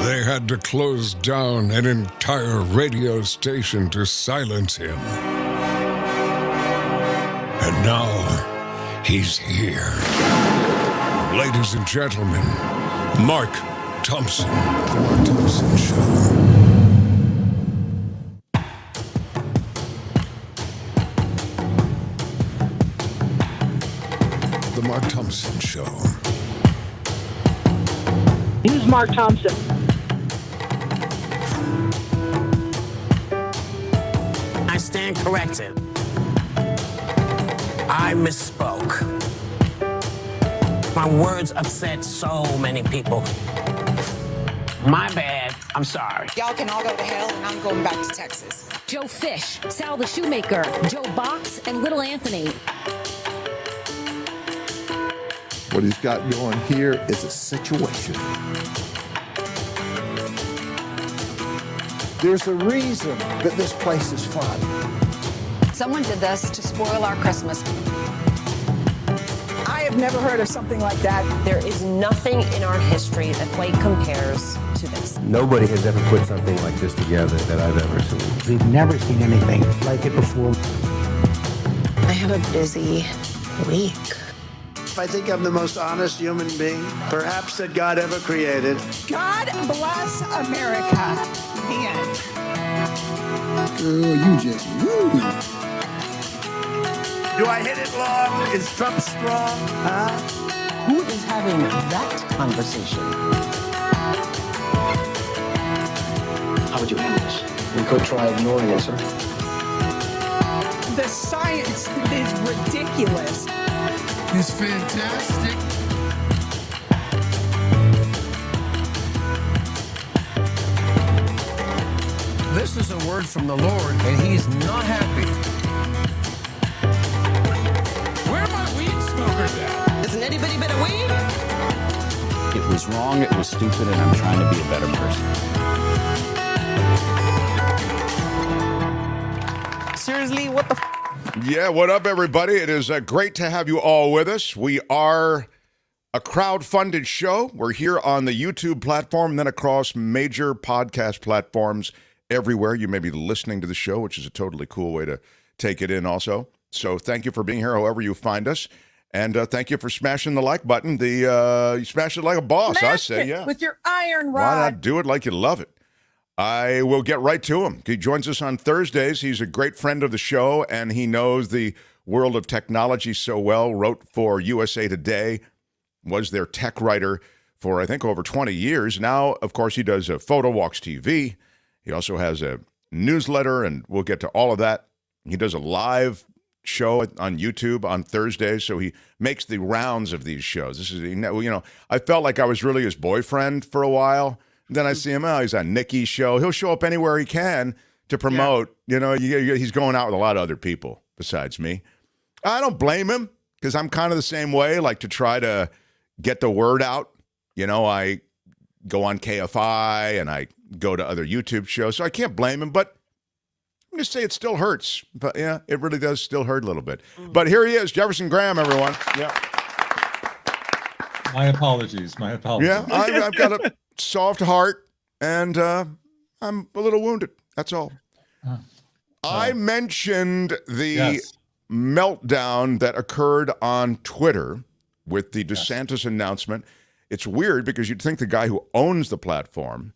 They had to close down an entire radio station to silence him. And now, he's here. Ladies and gentlemen, Mark Thompson. The Mark Thompson Show. The Mark Thompson Show. Who's Mark Thompson? I stand corrected. I misspoke. My words upset so many people. My bad. I'm sorry. Y'all can all go to hell, and I'm going back to Texas. Joe Fish, Sal the Shoemaker, Joe Box, and Little Anthony. What he's got going here is a situation. There's a reason that this place is fun. Someone did this to spoil our Christmas. I have never heard of something like that. There is nothing in our history that quite compares to this. Nobody has ever put something like this together that I've ever seen. We've never seen anything like it before. I have a busy week. I think I'm the most honest human being, perhaps, that God ever created. God bless America. The end. Girl, you just rude. Do I hit it long? Is Trump strong? Huh? Who is having that conversation? How would you handle this? We could try ignoring it, sir. The science is ridiculous. It's fantastic. This is a word from the Lord, and he's not happy. Where are my weed smokers at? Isn't anybody been a weed? It was wrong, it was stupid, and I'm trying to be a better person. Seriously, what the Yeah, what up, everybody? It is great to have you all with us. We are a crowd-funded show. We're here on the YouTube platform, then across major podcast platforms everywhere. You may be listening to the show, which is a totally cool way to take it in also. So thank you for being here, however you find us. And thank you for smashing the like button. You smashed it like a boss, I say, yeah. With your iron rod. Why not do it like you love it? I will get right to him. He joins us on Thursdays. He's a great friend of the show, and he knows the world of technology so well. Wrote for USA Today, was their tech writer for, I think, over 20 years. Now, of course, he does Photo Walks TV. He also has a newsletter, and we'll get to all of that. He does a live show on YouTube on Thursdays, so he makes the rounds of these shows. This is, I felt like I was really his boyfriend for a while. Then I see him, he's on Nikki's show. He'll show up anywhere he can to promote. Yeah. He's going out with a lot of other people besides me. I don't blame him because I'm kind of the same way, like to try to get the word out. I go on KFI and I go to other YouTube shows, so I can't blame him, but I'm going to say it still hurts. But yeah, it really does still hurt a little bit. But here he is, Jefferson Graham, everyone. Yeah. My apologies. Yeah, I've got a soft heart, and I'm a little wounded. That's all. I mentioned the meltdown that occurred on Twitter with the Desantis announcement. It's weird because you'd think the guy who owns the platform,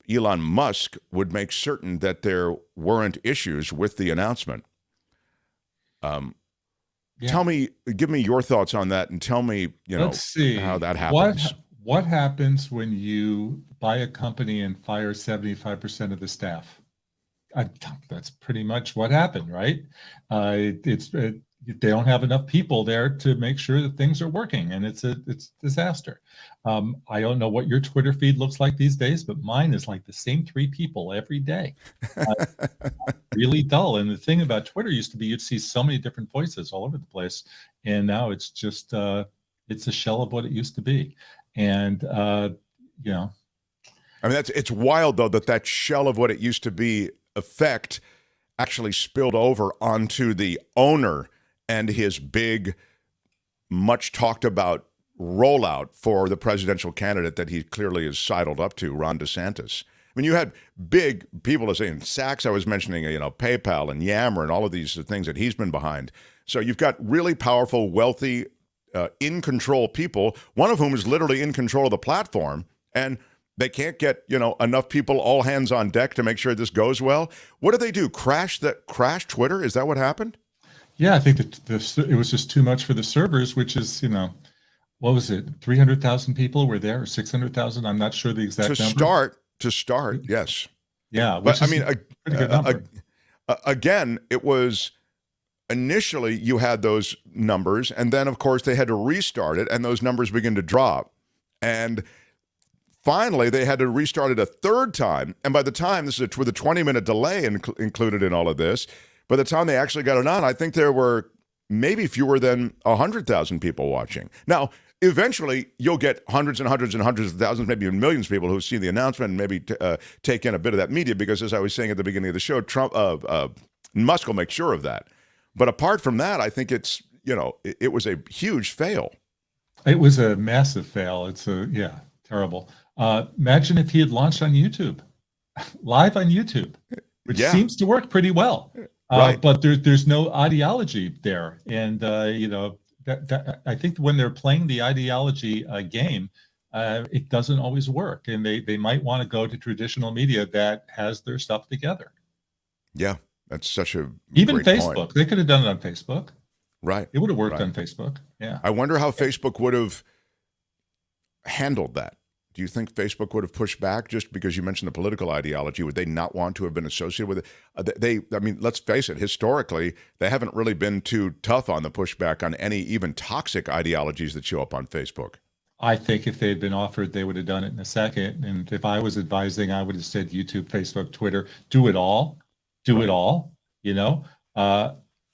Elon Musk, would make certain that there weren't issues with the announcement. Give me your thoughts on that, and tell me, Let's see how that happens. What happens when you buy a company and fire 75% of the staff? That's pretty much what happened, right? They don't have enough people there to make sure that things are working, and it's disaster. I don't know what your Twitter feed looks like these days, but mine is like the same 3 people every day. Really dull. And the thing about Twitter used to be you'd see so many different voices all over the place, and now it's just it's a shell of what it used to be. And it's wild though that shell of what it used to be effect actually spilled over onto the owner and his big much talked about rollout for the presidential candidate that he clearly is sidled up to, Ron DeSantis. I mean, you had big people saying, Sachs, I was mentioning, PayPal and Yammer and all of these things that he's been behind. So you've got really powerful, wealthy, in control people, one of whom is literally in control of the platform, and they can't get, enough people all hands on deck to make sure this goes well. What do they do? Crash Twitter? Is that what happened? Yeah, I think that it was just too much for the servers, which is, what was it? 300,000 people were there, or 600,000? I'm not sure the exact number. To start, yes. Yeah, but a pretty good number. Again, it was initially you had those numbers, and then of course they had to restart it, and those numbers began to drop. And finally, they had to restart it a third time. And by the time, this is with a 20-minute delay included in all of this, by the time they actually got it on, I think there were maybe fewer than 100,000 people watching. Now, eventually, you'll get hundreds and hundreds and hundreds of thousands, maybe even millions of people who see the announcement and maybe take in a bit of that media, because as I was saying at the beginning of the show, Musk will make sure of that. But apart from that, I think it's, it was a huge fail. It was a massive fail. It's terrible. Imagine if he had launched on YouTube, live on YouTube, which seems to work pretty well. Right. But there's no ideology there. And, that I think when they're playing the ideology game, it doesn't always work. And they might want to go to traditional media that has their stuff together. Yeah, that's such a Even great Facebook. point. They could have done it on Facebook. Right. It would have worked on Facebook. Yeah. I wonder how Facebook would have handled that. Do you think Facebook would have pushed back just because you mentioned the political ideology? Would they not want to have been associated with it? Let's face it, historically, they haven't really been too tough on the pushback on any even toxic ideologies that show up on Facebook. I think if they had been offered, they would have done it in a second. And if I was advising, I would have said YouTube, Facebook, Twitter, do it all. Do it all,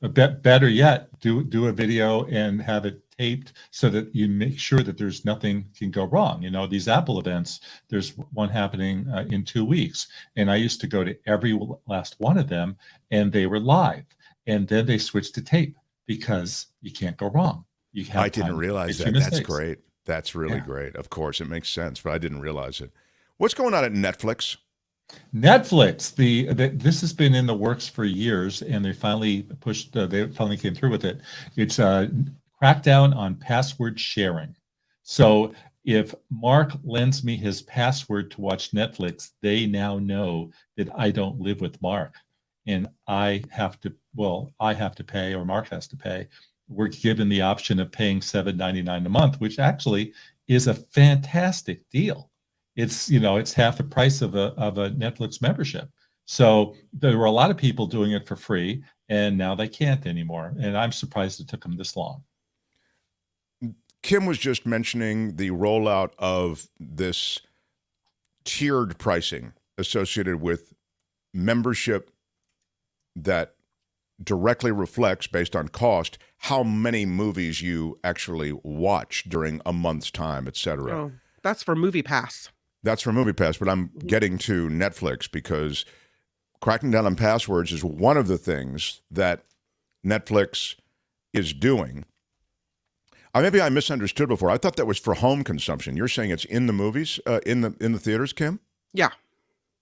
better yet, do a video and have it taped so that you make sure that there's nothing can go wrong. These Apple events, there's one happening in 2 weeks. And I used to go to every last one of them, and they were live. And then they switched to tape because you can't go wrong. I didn't realize that. That's great. That's really great. Of course, it makes sense, but I didn't realize it. What's going on at Netflix? Netflix, this has been in the works for years, and they finally came through with it. It's a crackdown on password sharing. So if Mark lends me his password to watch Netflix, they now know that I don't live with Mark, and I have to pay, or Mark has to pay. We're given the option of paying $7.99 a month, which actually is a fantastic deal. It's it's half the price of a Netflix membership. So there were a lot of people doing it for free, and now they can't anymore. And I'm surprised it took them this long. Kim was just mentioning the rollout of this tiered pricing associated with membership that directly reflects, based on cost, how many movies you actually watch during a month's time, et cetera. Oh, that's for Movie Pass. That's for Movie Pass, but I'm getting to Netflix because cracking down on passwords is one of the things that Netflix is doing. Maybe I misunderstood before. I thought that was for home consumption. You're saying it's in the movies, in the theaters, Kim? Yeah.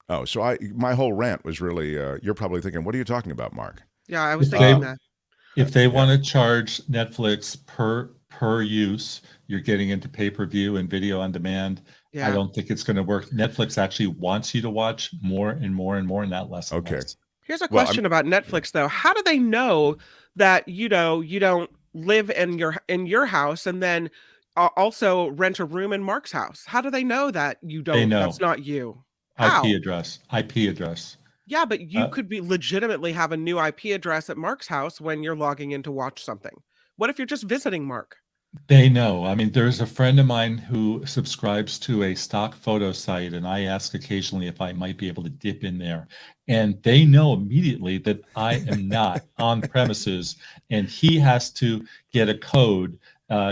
Oh, so my whole rant was really, you're probably thinking, what are you talking about, Mark? Yeah, I was thinking that. If they want to charge Netflix per use, you're getting into pay-per-view and video on demand. Yeah. I don't think it's going to work. Netflix actually wants you to watch more and more and more, not less and less. Here's a question about Netflix, though. How do they know that you don't live in your house and then also rent a room in Mark's house? How do they know that you don't? That's not you. How? IP address. Yeah, but you could be legitimately have a new IP address at Mark's house when you're logging in to watch something. What if you're just visiting Mark? They know. I mean, there's a friend of mine who subscribes to a stock photo site, and I ask occasionally if I might be able to dip in there. And they know immediately that I am not on premises, and he has to get a code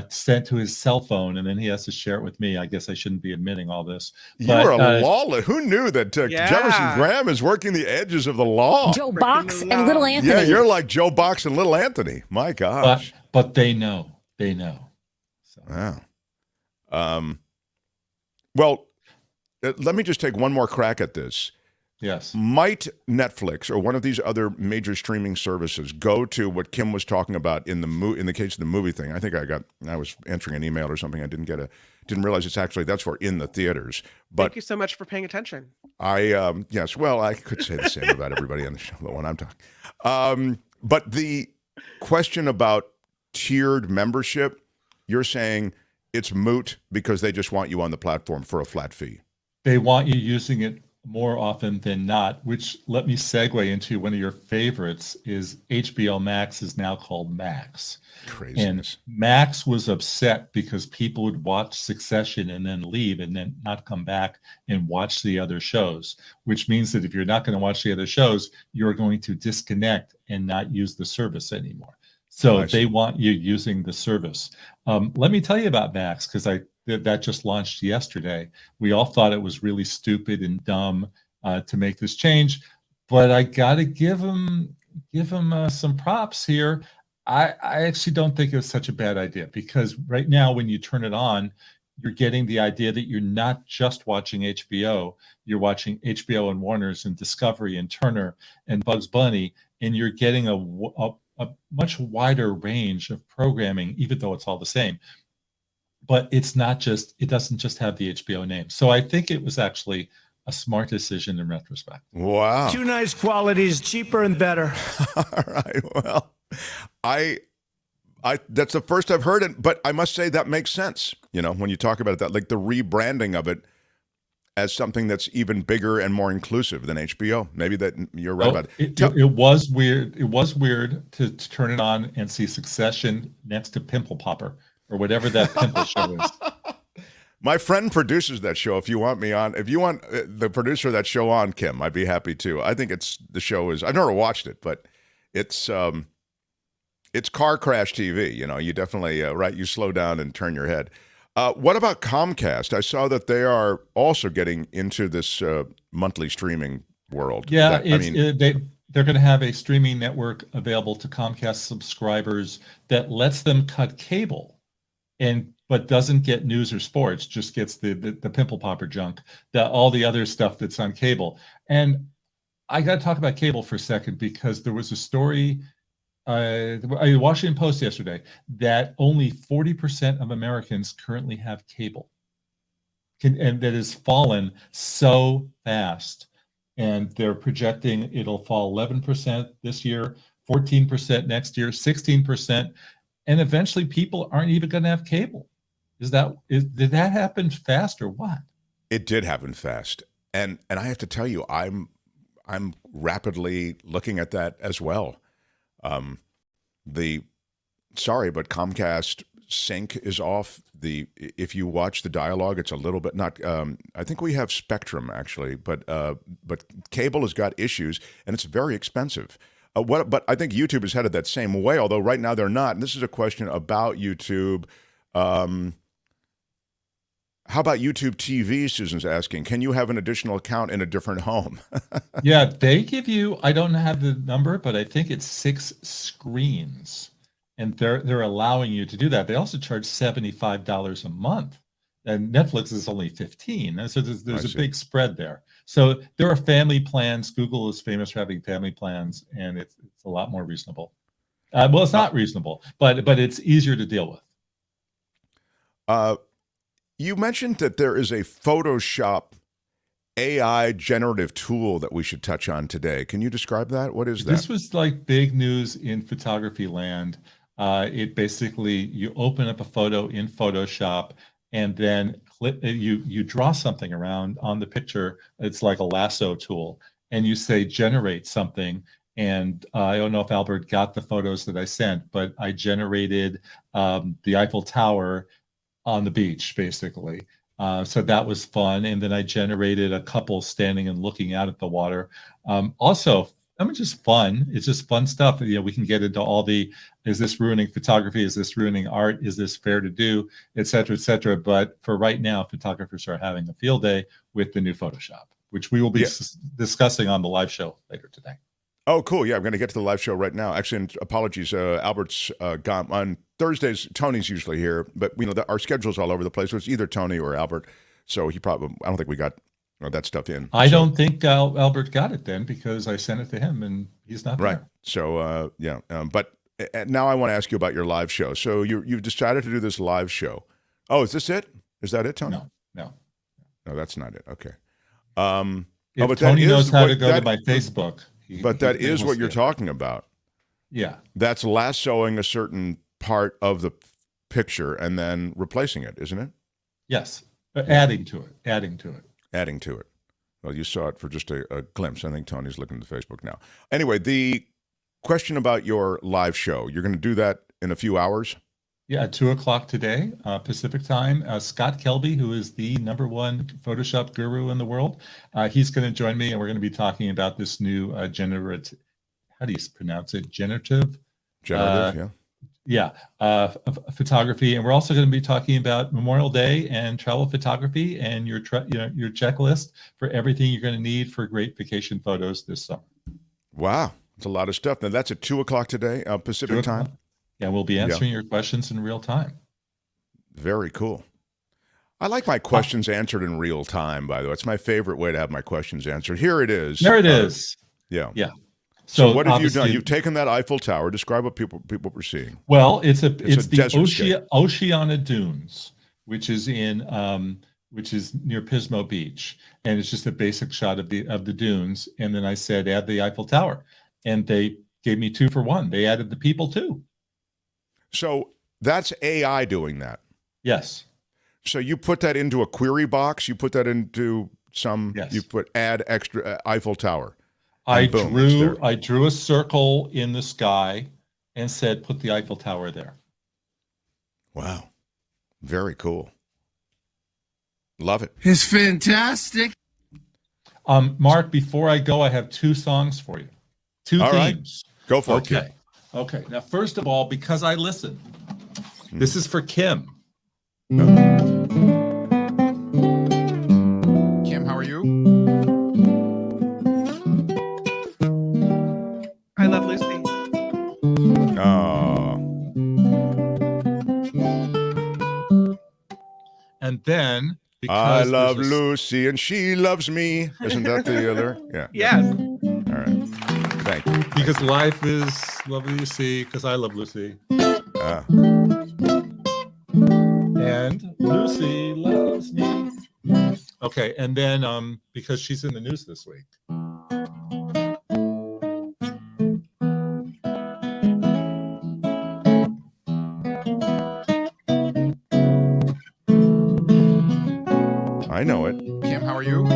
sent to his cell phone, and then he has to share it with me. I guess I shouldn't be admitting all this. You're a lawless. Who knew that Jefferson Graham is working the edges of the law? Joe Box and Little Anthony. Yeah, you're like Joe Box and Little Anthony. My gosh. But they know. They know. So. Wow. Well, let me just take one more crack at this. Yes. Might Netflix or one of these other major streaming services go to what Kim was talking about in the case of the movie thing? I think I was answering an email or something. I didn't realize that's for in the theaters. But thank you so much for paying attention. Yes, well, I could say the same about everybody on the show, but when I'm talking. But the question about tiered membership, you're saying it's moot because they just want you on the platform for a flat fee. They want you using it more often than not, which let me segue into one of your favorites is HBO Max is now called Max. Craziness. And Max was upset because people would watch Succession and then leave and then not come back and watch the other shows, which means that if you're not going to watch the other shows, you're going to disconnect and not use the service anymore. So they want you using the service. Let me tell you about Max, because that just launched yesterday. We all thought it was really stupid and dumb to make this change, but I got to give them some props here. I actually don't think it was such a bad idea, because right now when you turn it on, you're getting the idea that you're not just watching HBO, you're watching HBO and Warner's and Discovery and Turner and Bugs Bunny, and you're getting a much wider range of programming, even though it's all the same. But it doesn't just have the HBO name. So I think it was actually a smart decision in retrospect. Wow. Two nice qualities, cheaper and better. All right. Well, I that's the first I've heard it, but I must say that makes sense. You know, when you talk about it, that like the rebranding of it as something that's even bigger and more inclusive than HBO. Maybe that you're right about it. It was weird. It was weird to turn it on and see Succession next to Pimple Popper or whatever that pimple show is. My friend produces that show. If you want the producer of that show on, Kim, I'd be happy to. I think the show is. I've never watched it, but it's car crash TV. You know, you definitely right. You slow down and turn your head. What about Comcast? I saw that they are also getting into this monthly streaming world. Yeah, they're going to have a streaming network available to Comcast subscribers that lets them cut cable, but doesn't get news or sports, just gets the pimple popper junk, all the other stuff that's on cable. And I got to talk about cable for a second, because there was a story, Washington Post yesterday, that only 40% of Americans currently have cable, and that has fallen so fast. And they're projecting it'll fall 11% this year, 14% next year, 16%, and eventually people aren't even going to have cable. Did that happen fast or what? It did happen fast, and I have to tell you, I'm rapidly looking at that as well. Sorry, but Comcast sync is off. If you watch the dialogue, it's a little bit not. I think we have Spectrum actually, but cable has got issues, and it's very expensive. But I think YouTube is headed that same way, although right now they're not. And this is a question about YouTube. How about YouTube TV? Susan's asking, can you have an additional account in a different home? Yeah, they give you, I don't have the number, but I think it's 6 screens. And they're allowing you to do that. They also charge $75 a month. And Netflix is only $15. And so there's a big spread there. So there are family plans. Google is famous for having family plans, and it's a lot more reasonable. Well, it's not reasonable, but it's easier to deal with. You mentioned that there is a Photoshop AI generative tool that we should touch on today. Can you describe that? What is that? This was like big news in photography land. It basically, you open up a photo in Photoshop and then you draw something around on the picture. It's like a lasso tool, and you say generate something. And I don't know if Albert got the photos that I sent, but I generated the Eiffel Tower on the beach, basically. So that was fun. And then I generated a couple standing and looking out at the water. Also, just fun. It's just fun stuff. You know, we can get into all is this ruining photography? Is this ruining art? Is this fair to do? Et cetera, et cetera. But for right now, photographers are having a field day with the new Photoshop, which we will be discussing on the live show later today. Oh, cool. Yeah, I'm going to get to the live show right now. Actually, and apologies. Albert's gone on Thursdays. Tony's usually here, but our schedule's all over the place. So it's either Tony or Albert. So I don't think we got that stuff in. I don't think Albert got it then because I sent it to him and he's not right. there. So but now I want to ask you about your live show. So you've decided to do this live show. Oh, is this it? Is that it, Tony? No, that's not it. Okay. If Tony knows how to go to my Facebook. But that is what you're talking about. Yeah. That's lassoing a certain part of the picture and then replacing it, isn't it? Yes. Adding to it. Well, you saw it for just a glimpse. I think Tony's looking at the Facebook now. Anyway, the question about your live show, you're going to do that in a few hours? Yeah, at 2:00 today, Pacific time. Scott Kelby, who is the #1 Photoshop guru in the world, he's going to join me, and we're going to be talking about this new generative. How do you pronounce it? Generative, photography, and we're also going to be talking about Memorial Day and travel photography and your checklist for everything you're going to need for great vacation photos this summer. Wow, that's a lot of stuff. Now that's at 2:00 today, Pacific time. Yeah, we'll be answering your questions in real time. Very cool. I like my questions answered in real time, by the way. It's my favorite way to have my questions answered. Here it is. There it is. Yeah. Yeah. So what have you done? You've taken that Eiffel Tower. Describe what people were seeing. Well, it's the desert Oceana Dunes, which is near Pismo Beach, and it's just a basic shot of the dunes. And then I said, add the Eiffel Tower, and they gave me 2 for 1. They added the people too. So that's AI doing that. Yes. So you put that into a query box. You put that into some. Yes. You put add extra Eiffel Tower. I drew a circle in the sky and said, put the Eiffel Tower there. Wow. Very cool. Love it. It's fantastic. Mark, before I go, I have 2 songs for you. 2 themes. Right. Go for it. Okay. Okay. Now, first of all, because I listen, this is for Kim. Kim, how are you? I love Lucy. And then, I love Lucy and she loves me. Isn't that the other? Yeah. Yes. All right. Thank you. Because life is lovely to see, because I love Lucy. And Lucy loves me. Okay, and then because she's in the news this week. I know it. Kim, how are you?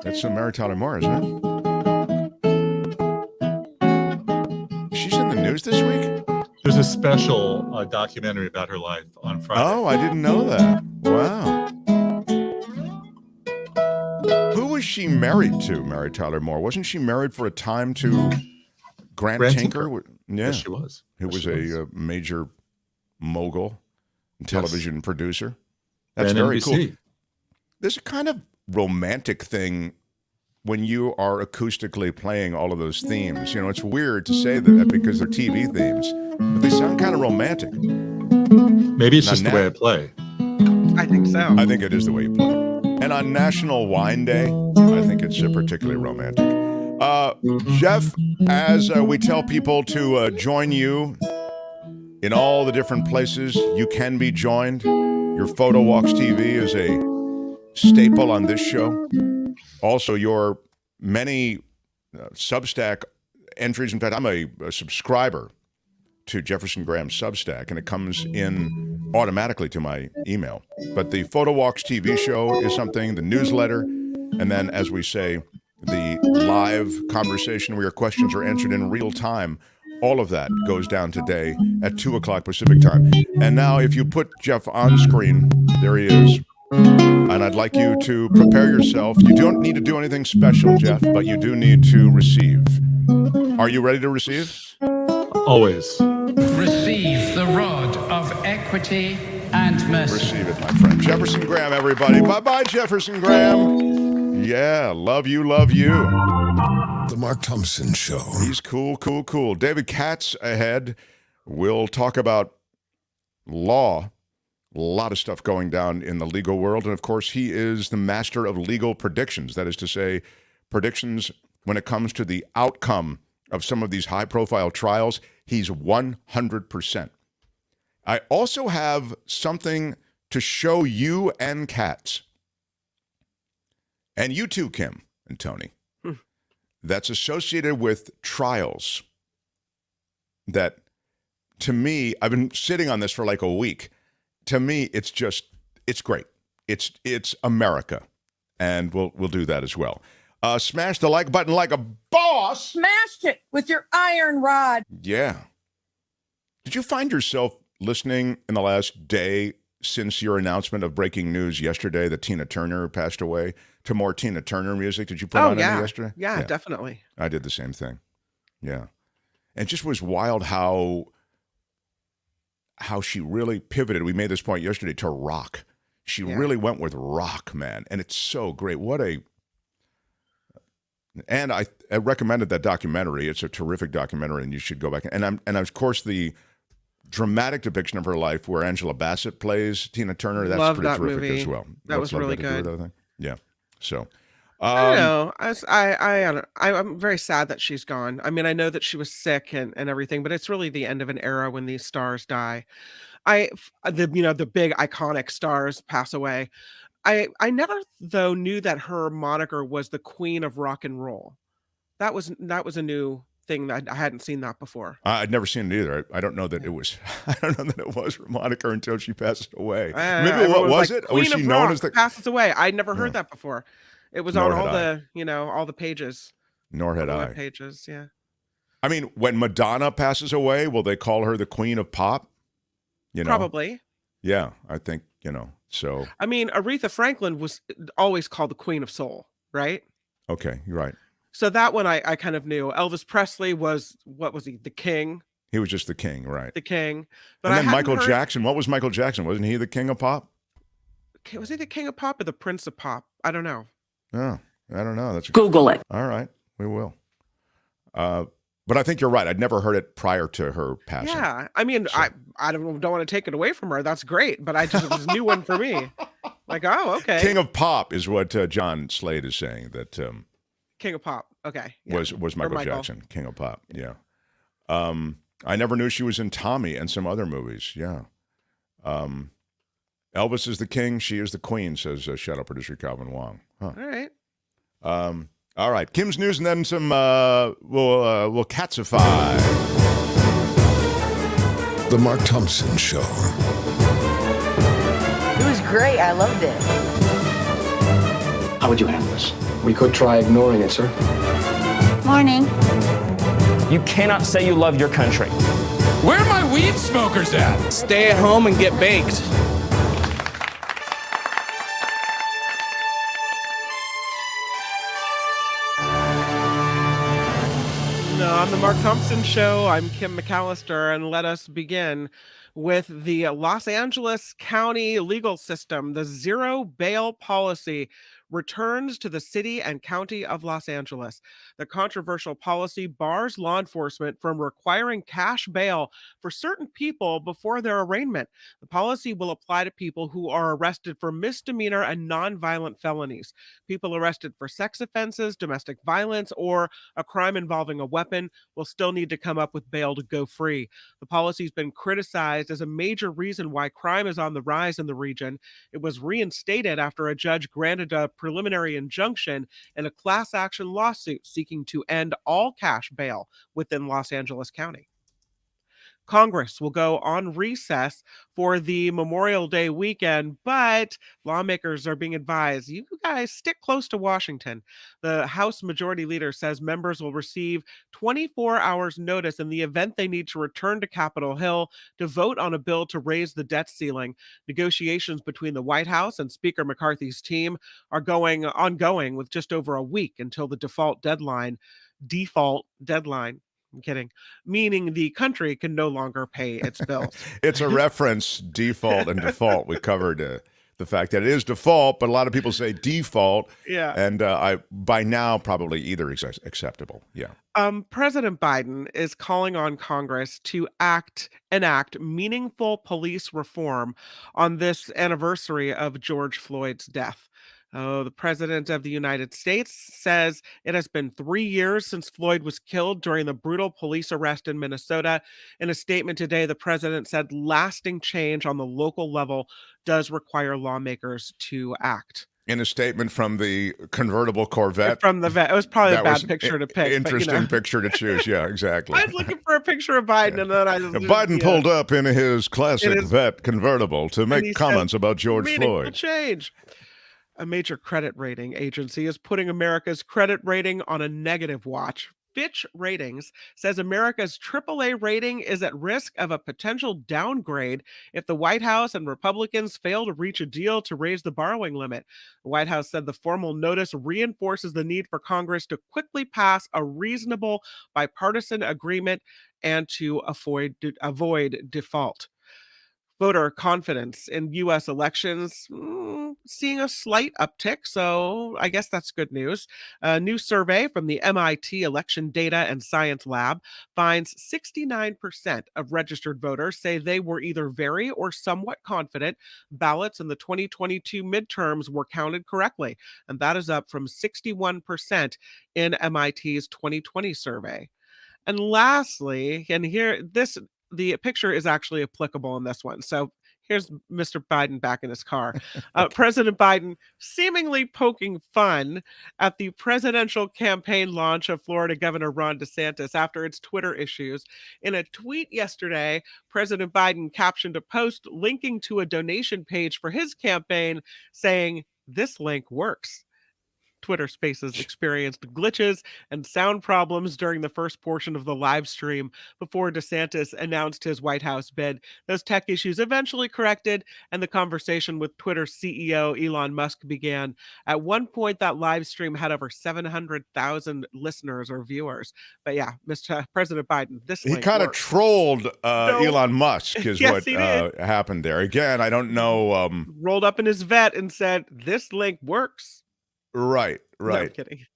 That's Mary Tyler Moore, isn't it? She's in the news this week? There's a special documentary about her life on Friday. Oh, I didn't know that. Wow. Who was she married to, Mary Tyler Moore? Wasn't she married for a time to Grant Tinker? Yeah. Yes, she was. Who was a major mogul and television producer. That's and very NBC. Cool. There's a kind of romantic thing when you are acoustically playing all of those themes. You know, it's weird to say that because they're TV themes, but they sound kind of romantic. Maybe it's just the way I play. I think so. I think it is the way you play. And on National Wine Day, I think it's particularly romantic. Jeff, as we tell people to join you in all the different places you can be joined, your Photo Walks TV is a staple on this show. Also, your many Substack entries. In fact, I'm a subscriber to Jefferson Graham's Substack, and it comes in automatically to my email. But the Photo Walks TV show is something, the newsletter, and then, as we say, the live conversation where your questions are answered in real time. All of that goes down today at 2:00 Pacific time. And now, if you put Jeff on screen, there he is. And I'd like you to prepare yourself. You don't need to do anything special, Jeff, but you do need to receive. Are you ready to receive? Always. Receive the rod of equity and mercy. Receive it, my friend. Jefferson Graham, everybody. Bye-bye, Jefferson Graham. Yeah, love you, love you. The Mark Thompson Show. He's cool, cool, cool. David Katz ahead. We'll talk about law. A lot of stuff going down in the legal world. And, of course, he is the master of legal predictions. That is to say, predictions when it comes to the outcome of some of these high-profile trials. He's 100%. I also have something to show you and Katz. And you too, Kim and Tony. That's associated with trials that, to me, I've been sitting on this for like a week. To me, it's great. It's America. And we'll do that as well. Smash the like button like a boss. Smashed it with your iron rod. Yeah. Did you find yourself listening in the last day since your announcement of breaking news yesterday that Tina Turner passed away to more Tina Turner music? Did you put on any yesterday? Yeah, definitely. I did the same thing. Yeah. And it just was wild how she really pivoted. We made this point yesterday to rock. She really went with rock, man. And it's so great. And I recommended that documentary. It's a terrific documentary, and you should go back. And of course, the dramatic depiction of her life where Angela Bassett plays Tina Turner, that's Love pretty that terrific movie. as well. That was really good. Yeah. So, I don't know. I'm very sad that she's gone. I mean, I know that she was sick and everything, but it's really the end of an era when these stars die. The big iconic stars pass away. I never though knew that her moniker was the Queen of Rock and Roll. That was a new thing that I hadn't seen that before. I'd never seen it either. I don't know that it was. I don't know that it was her moniker until she passed away. Maybe what was it? Queen Was she of known Rock as the? passes away? I'd never heard that before. It was Nor on had all the pages. Nor had I. Pages, yeah. I mean, when Madonna passes away, will they call her the Queen of Pop? Probably. Yeah, I think So. I mean, Aretha Franklin was always called the Queen of Soul, right? Okay, you're right. So that one I kind of knew. Elvis Presley was, what was he? The king. He was just the king, right? The king. But and then Michael Jackson. What was Michael Jackson? Wasn't he the king of pop? Was he the king of pop or the prince of pop? I don't know. Oh, I don't know. Google it. All right, we will. But I think you're right. I'd never heard it prior to her passing. Yeah, I mean, so. I don't want to take it away from her. That's great, but it was a new one for me. Like, oh, okay. King of pop is what John Slade is saying. That King of pop. Okay. Yeah. Was Michael Jackson, King of Pop. Yeah. I never knew she was in Tommy and some other movies. Yeah. Elvis is the king. She is the queen, says shadow producer Calvin Wong. Huh. All right. All right. Kim's news and then some we'll Katzify. The Mark Thompson Show. It was great. I loved it. How would you handle this? We could try ignoring it, sir. Morning. You cannot say you love your country. Where are my weed smokers at? Stay at home and get baked. On the Mark Thompson Show, I'm Kim McAllister, and let us begin with the Los Angeles County legal system. The zero bail policy returns to the city and county of Los Angeles. The controversial policy bars law enforcement from requiring cash bail for certain people before their arraignment. The policy will apply to people who are arrested for misdemeanor and nonviolent felonies. People arrested for sex offenses, domestic violence, or a crime involving a weapon will still need to come up with bail to go free. The policy has been criticized as a major reason why crime is on the rise in the region. It was reinstated after a judge granted a preliminary injunction in a class action lawsuit seeking to end all cash bail within Los Angeles County. Congress will go on recess for the Memorial Day weekend, but lawmakers are being advised, you guys stick close to Washington. The House Majority Leader says members will receive 24 hours notice in the event they need to return to Capitol Hill to vote on a bill to raise the debt ceiling. Negotiations between the White House and Speaker McCarthy's team are ongoing with just over a week until the default deadline. I'm kidding. Meaning the country can no longer pay its bills. It's a reference, default and default. We covered the fact that it is default, but a lot of people say default. Yeah. And by now, probably either is acceptable. Yeah. President Biden is calling on Congress to enact meaningful police reform on this anniversary of George Floyd's death. The President of the United States says it has been 3 years since Floyd was killed during the brutal police arrest in Minnesota. In a statement today, the president said lasting change on the local level does require lawmakers to act. In a statement from the convertible Corvette. From the vet. It was probably a bad picture to pick. Interesting picture to choose. Yeah, exactly. I was looking for a picture of Biden, and then Biden pulled up in his classic vet convertible to make comments about George Floyd. Change. A major credit rating agency is putting America's credit rating on a negative watch. Fitch Ratings says America's AAA rating is at risk of a potential downgrade if the White House and Republicans fail to reach a deal to raise the borrowing limit. The White House said the formal notice reinforces the need for Congress to quickly pass a reasonable bipartisan agreement and to avoid default. Voter confidence in U.S. elections seeing a slight uptick, so I guess that's good news. A new survey from the MIT Election Data and Science Lab finds 69% of registered voters say they were either very or somewhat confident ballots in the 2022 midterms were counted correctly, and that is up from 61% in MIT's 2020 survey. And lastly, and here the picture is actually applicable in this one. So here's Mr. Biden back in his car. President Biden seemingly poking fun at the presidential campaign launch of Florida Governor Ron DeSantis after its Twitter issues. In a tweet yesterday, President Biden captioned a post linking to a donation page for his campaign saying, "This link works." Twitter Spaces experienced glitches and sound problems during the first portion of the live stream before DeSantis announced his White House bid. Those tech issues eventually corrected, and the conversation with Twitter CEO Elon Musk began. At one point, that live stream had over 700,000 listeners or viewers. But yeah, Mr. President Biden, he kind of trolled Elon Musk is what happened there. Again, I don't know. Rolled up in his vet and said, "This link works." Right. No, I'm kidding.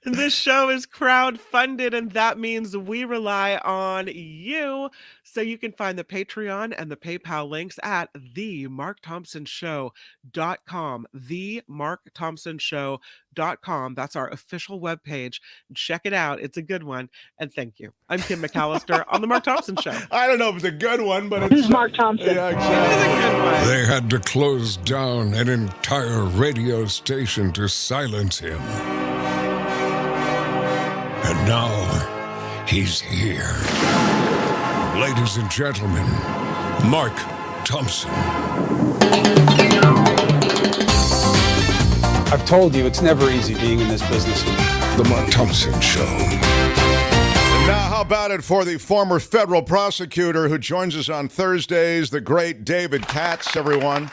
This show is crowd-funded, and that means we rely on you. So you can find the Patreon and the PayPal links at themarkthompsonshow.com. themarkthompsonshow.com. That's our official webpage. Check it out. It's a good one. And thank you. I'm Kim McAllister on The Mark Thompson Show. I don't know if it's a good one, but Who's Mark Thompson? Yeah, exactly. It is a good one. They had to close down an entire radio station to silence him. And now, he's here. Ladies and gentlemen, Mark Thompson. I've told you, it's never easy being in this business. The Mark Thompson Show. And now, how about it for the former federal prosecutor who joins us on Thursdays, the great David Katz, everyone.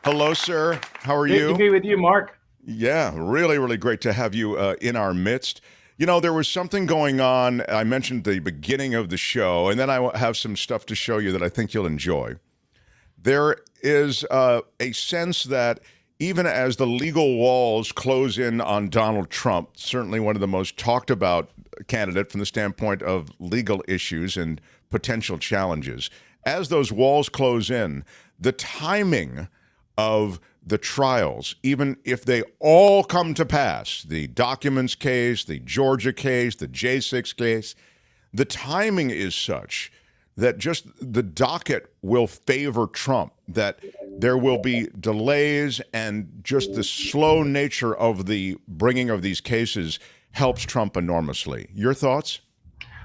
Hello, sir. How are you? Good to be with you, Mark. Yeah, really, really great to have you in our midst. You know, there was something going on. I mentioned at the beginning of the show, and then I have some stuff to show you that I think you'll enjoy. There is a sense that even as the legal walls close in on Donald Trump, certainly one of the most talked about candidate from the standpoint of legal issues and potential challenges, as those walls close in, the timing of the trials, even if they all come to pass, the documents case, the Georgia case, the J6 case, the timing is such that just the docket will favor Trump, that there will be delays, and just the slow nature of the bringing of these cases helps Trump enormously. Your thoughts?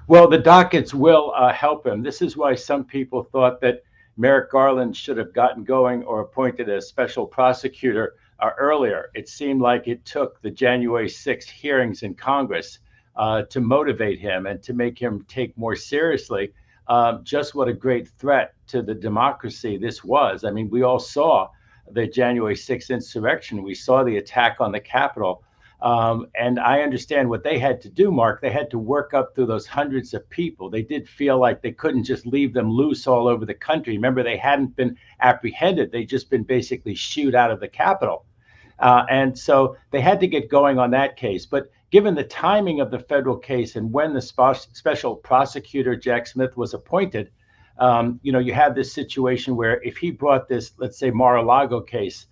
Well, the dockets will help him. This is why some people thought that Merrick Garland should have gotten going or appointed a special prosecutor earlier. It seemed like it took the January 6th hearings in Congress to motivate him and to make him take more seriously just what a great threat to the democracy this was. I mean, we all saw the January 6th insurrection. We saw the attack on the Capitol. And I understand what they had to do, Mark. They had to work up through those hundreds of people. They did feel like they couldn't just leave them loose all over the country. Remember, they hadn't been apprehended. They'd just been basically shooed out of the Capitol. And so they had to get going on that case. But given the timing of the federal case and when the special prosecutor, Jack Smith, was appointed, you have this situation where if he brought this, let's say, Mar-a-Lago case,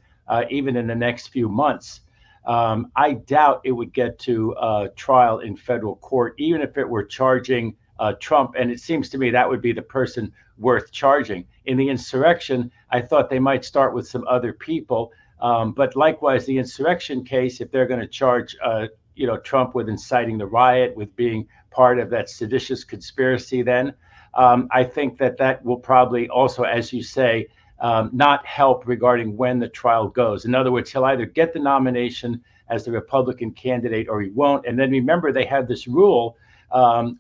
even in the next few months, I doubt it would get to trial in federal court, even if it were charging Trump. And it seems to me that would be the person worth charging. In the insurrection, I thought they might start with some other people. But likewise, the insurrection case, if they're going to charge Trump with inciting the riot, with being part of that seditious conspiracy, then I think that will probably also, as you say, not help regarding when the trial goes. In other words, he'll either get the nomination as the Republican candidate or he won't. And then remember, they have this rule,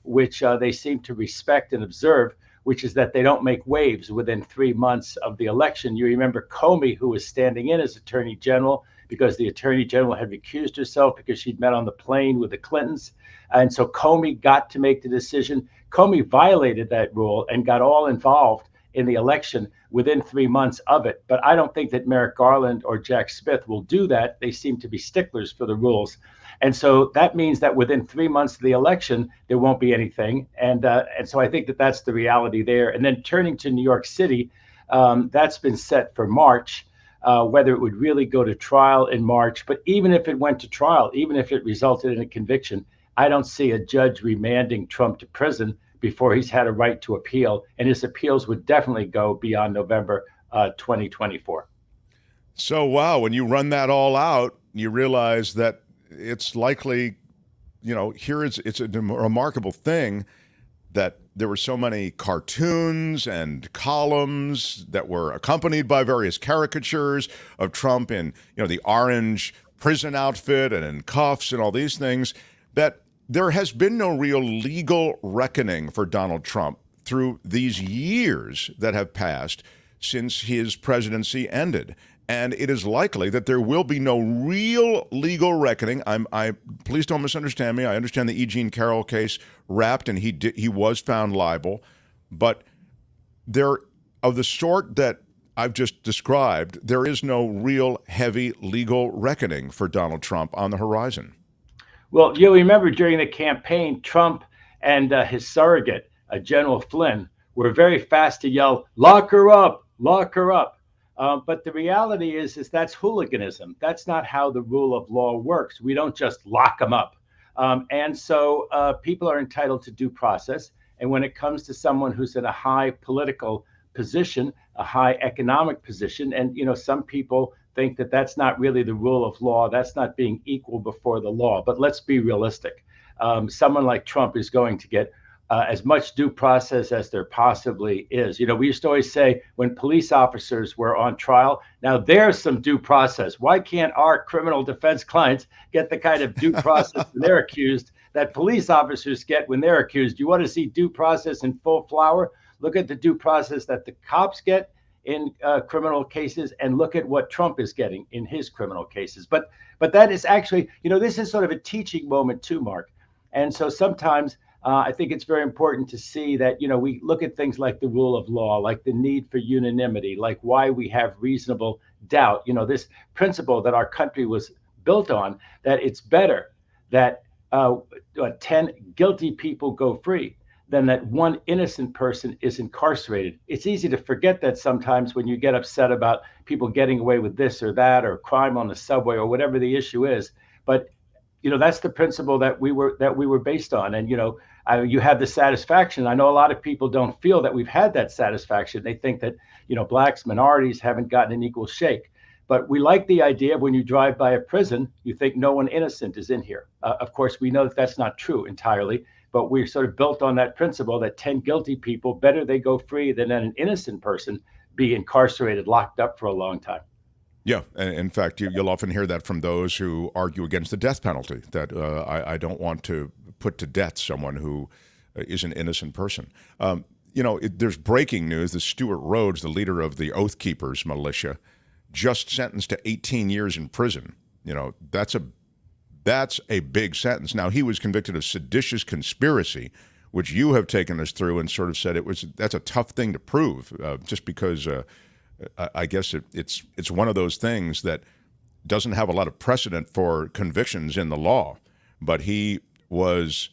which they seem to respect and observe, which is that they don't make waves within 3 months of the election. You remember Comey, who was standing in as Attorney General because the Attorney General had recused herself because she'd met on the plane with the Clintons. And so Comey got to make the decision. Comey violated that rule and got all involved in the election within 3 months of it. But I don't think that Merrick Garland or Jack Smith will do that. They seem to be sticklers for the rules. And so that means that within 3 months of the election, there won't be anything. And so I think that that's the reality there. And then turning to New York City, that's been set for March, whether it would really go to trial in March. But even if it went to trial, even if it resulted in a conviction, I don't see a judge remanding Trump to prison before he's had a right to appeal. And his appeals would definitely go beyond November 2024. So, wow, when you run that all out, you realize that it's likely, it's a remarkable thing that there were so many cartoons and columns that were accompanied by various caricatures of Trump in, the orange prison outfit and in cuffs and all these things, that there has been no real legal reckoning for Donald Trump through these years that have passed since his presidency ended. And it is likely that there will be no real legal reckoning. Please don't misunderstand me. I understand the E. Jean Carroll case wrapped, and he was found liable. But there, of the sort that I've just described, there is no real heavy legal reckoning for Donald Trump on the horizon. Well, you'll remember during the campaign, Trump and his surrogate, General Flynn, were very fast to yell, "Lock her up, lock her up." But the reality is that's hooliganism. That's not how the rule of law works. We don't just lock them up. And so people are entitled to due process. And when it comes to someone who's in a high political position, a high economic position, and some people think that that's not really the rule of law. That's not being equal before the law. But let's be realistic. Someone like Trump is going to get as much due process as there possibly is. We used to always say when police officers were on trial, now there's some due process. Why can't our criminal defense clients get the kind of due process when they're accused that police officers get when they're accused? You want to see due process in full flower? Look at the due process that the cops get in criminal cases, and look at what Trump is getting in his criminal cases. But that is actually, this is sort of a teaching moment too, Mark. And so sometimes I think it's very important to see that, we look at things like the rule of law, like the need for unanimity, like why we have reasonable doubt, this principle that our country was built on, that it's better that 10 guilty people go free than that one innocent person is incarcerated. It's easy to forget that sometimes when you get upset about people getting away with this or that, or crime on the subway, or whatever the issue is. But that's the principle that we were based on. And you have the satisfaction. I know a lot of people don't feel that we've had that satisfaction. They think that blacks, minorities haven't gotten an equal shake. But we like the idea of when you drive by a prison, you think no one innocent is in here. Of course, we know that that's not true entirely. But we're sort of built on that principle that 10 guilty people, better they go free than an innocent person be incarcerated, locked up for a long time. Yeah, and in fact, you'll often hear that from those who argue against the death penalty, that I don't want to put to death someone who is an innocent person. There's breaking news. The Stuart Rhodes, the leader of the Oath Keepers militia, just sentenced to 18 years in prison. That's a That's a big sentence. Now, he was convicted of seditious conspiracy, which you have taken us through and sort of said that's a tough thing to prove, just because I guess it's one of those things that doesn't have a lot of precedent for convictions in the law. But he was,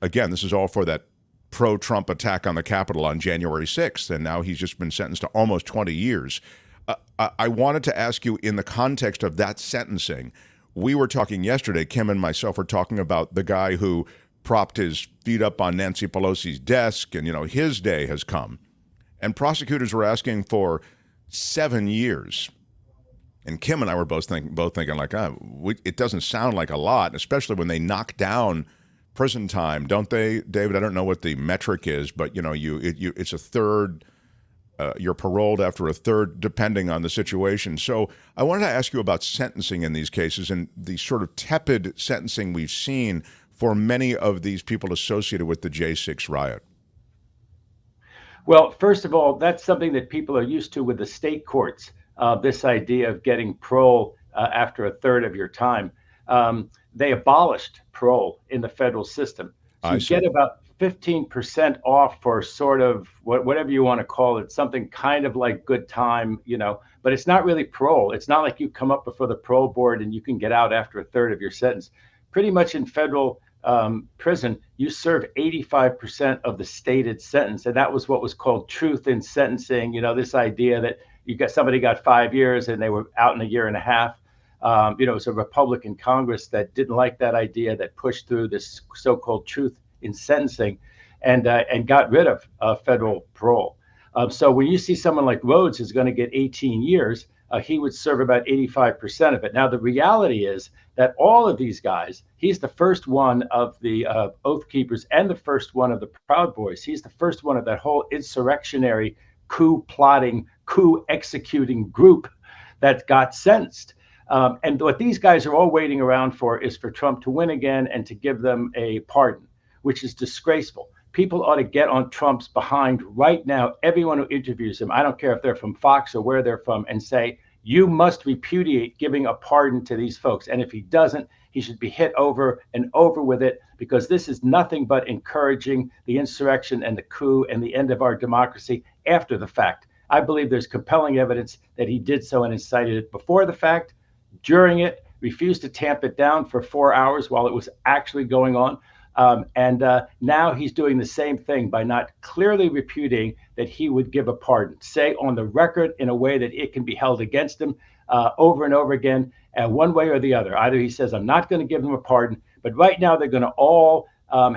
again, this is all for that pro-Trump attack on the Capitol on January 6th, and now he's just been sentenced to almost 20 years. I wanted to ask you, in the context of that sentencing, we were talking yesterday, Kim and myself were talking about the guy who propped his feet up on Nancy Pelosi's desk, and, his day has come. And prosecutors were asking for 7 years. And Kim and I were both thinking like, it doesn't sound like a lot, especially when they knock down prison time, don't they, David? I don't know what the metric is, but it's a third. You're paroled after a third, depending on the situation. So I wanted to ask you about sentencing in these cases and the sort of tepid sentencing we've seen for many of these people associated with the J6 riot. Well, first of all, that's something that people are used to with the state courts. This idea of getting parole after a third of your time. They abolished parole in the federal system. So you get about 15% off for sort of whatever you want to call it, something kind of like good time, but it's not really parole. It's not like you come up before the parole board and you can get out after a third of your sentence. Pretty much in federal prison, you serve 85% of the stated sentence. And that was what was called truth in sentencing. This idea that somebody got 5 years and they were out in a year and a half. It was a Republican Congress that didn't like that idea, that pushed through this so-called truth in sentencing and got rid of federal parole. So when you see someone like Rhodes is going to get 18 years, he would serve about 85% of it. Now, the reality is that all of these guys, he's the first one of the Oath Keepers and the first one of the Proud Boys. He's the first one of that whole insurrectionary coup plotting, coup executing group that got sentenced. And what these guys are all waiting around for is for Trump to win again and to give them a pardon, which is disgraceful. People ought to get on Trump's behind right now. Everyone who interviews him, I don't care if they're from Fox or where they're from, and say, you must repudiate giving a pardon to these folks. And if he doesn't, he should be hit over and over with it, because this is nothing but encouraging the insurrection and the coup and the end of our democracy after the fact. I believe there's compelling evidence that he did so and incited it before the fact, during it, refused to tamp it down for 4 hours while it was actually going on. And now he's doing the same thing by not clearly repudiating that he would give a pardon, say on the record in a way that it can be held against him over and over again, one way or the other. Either he says, I'm not going to give them a pardon, but right now they're going to all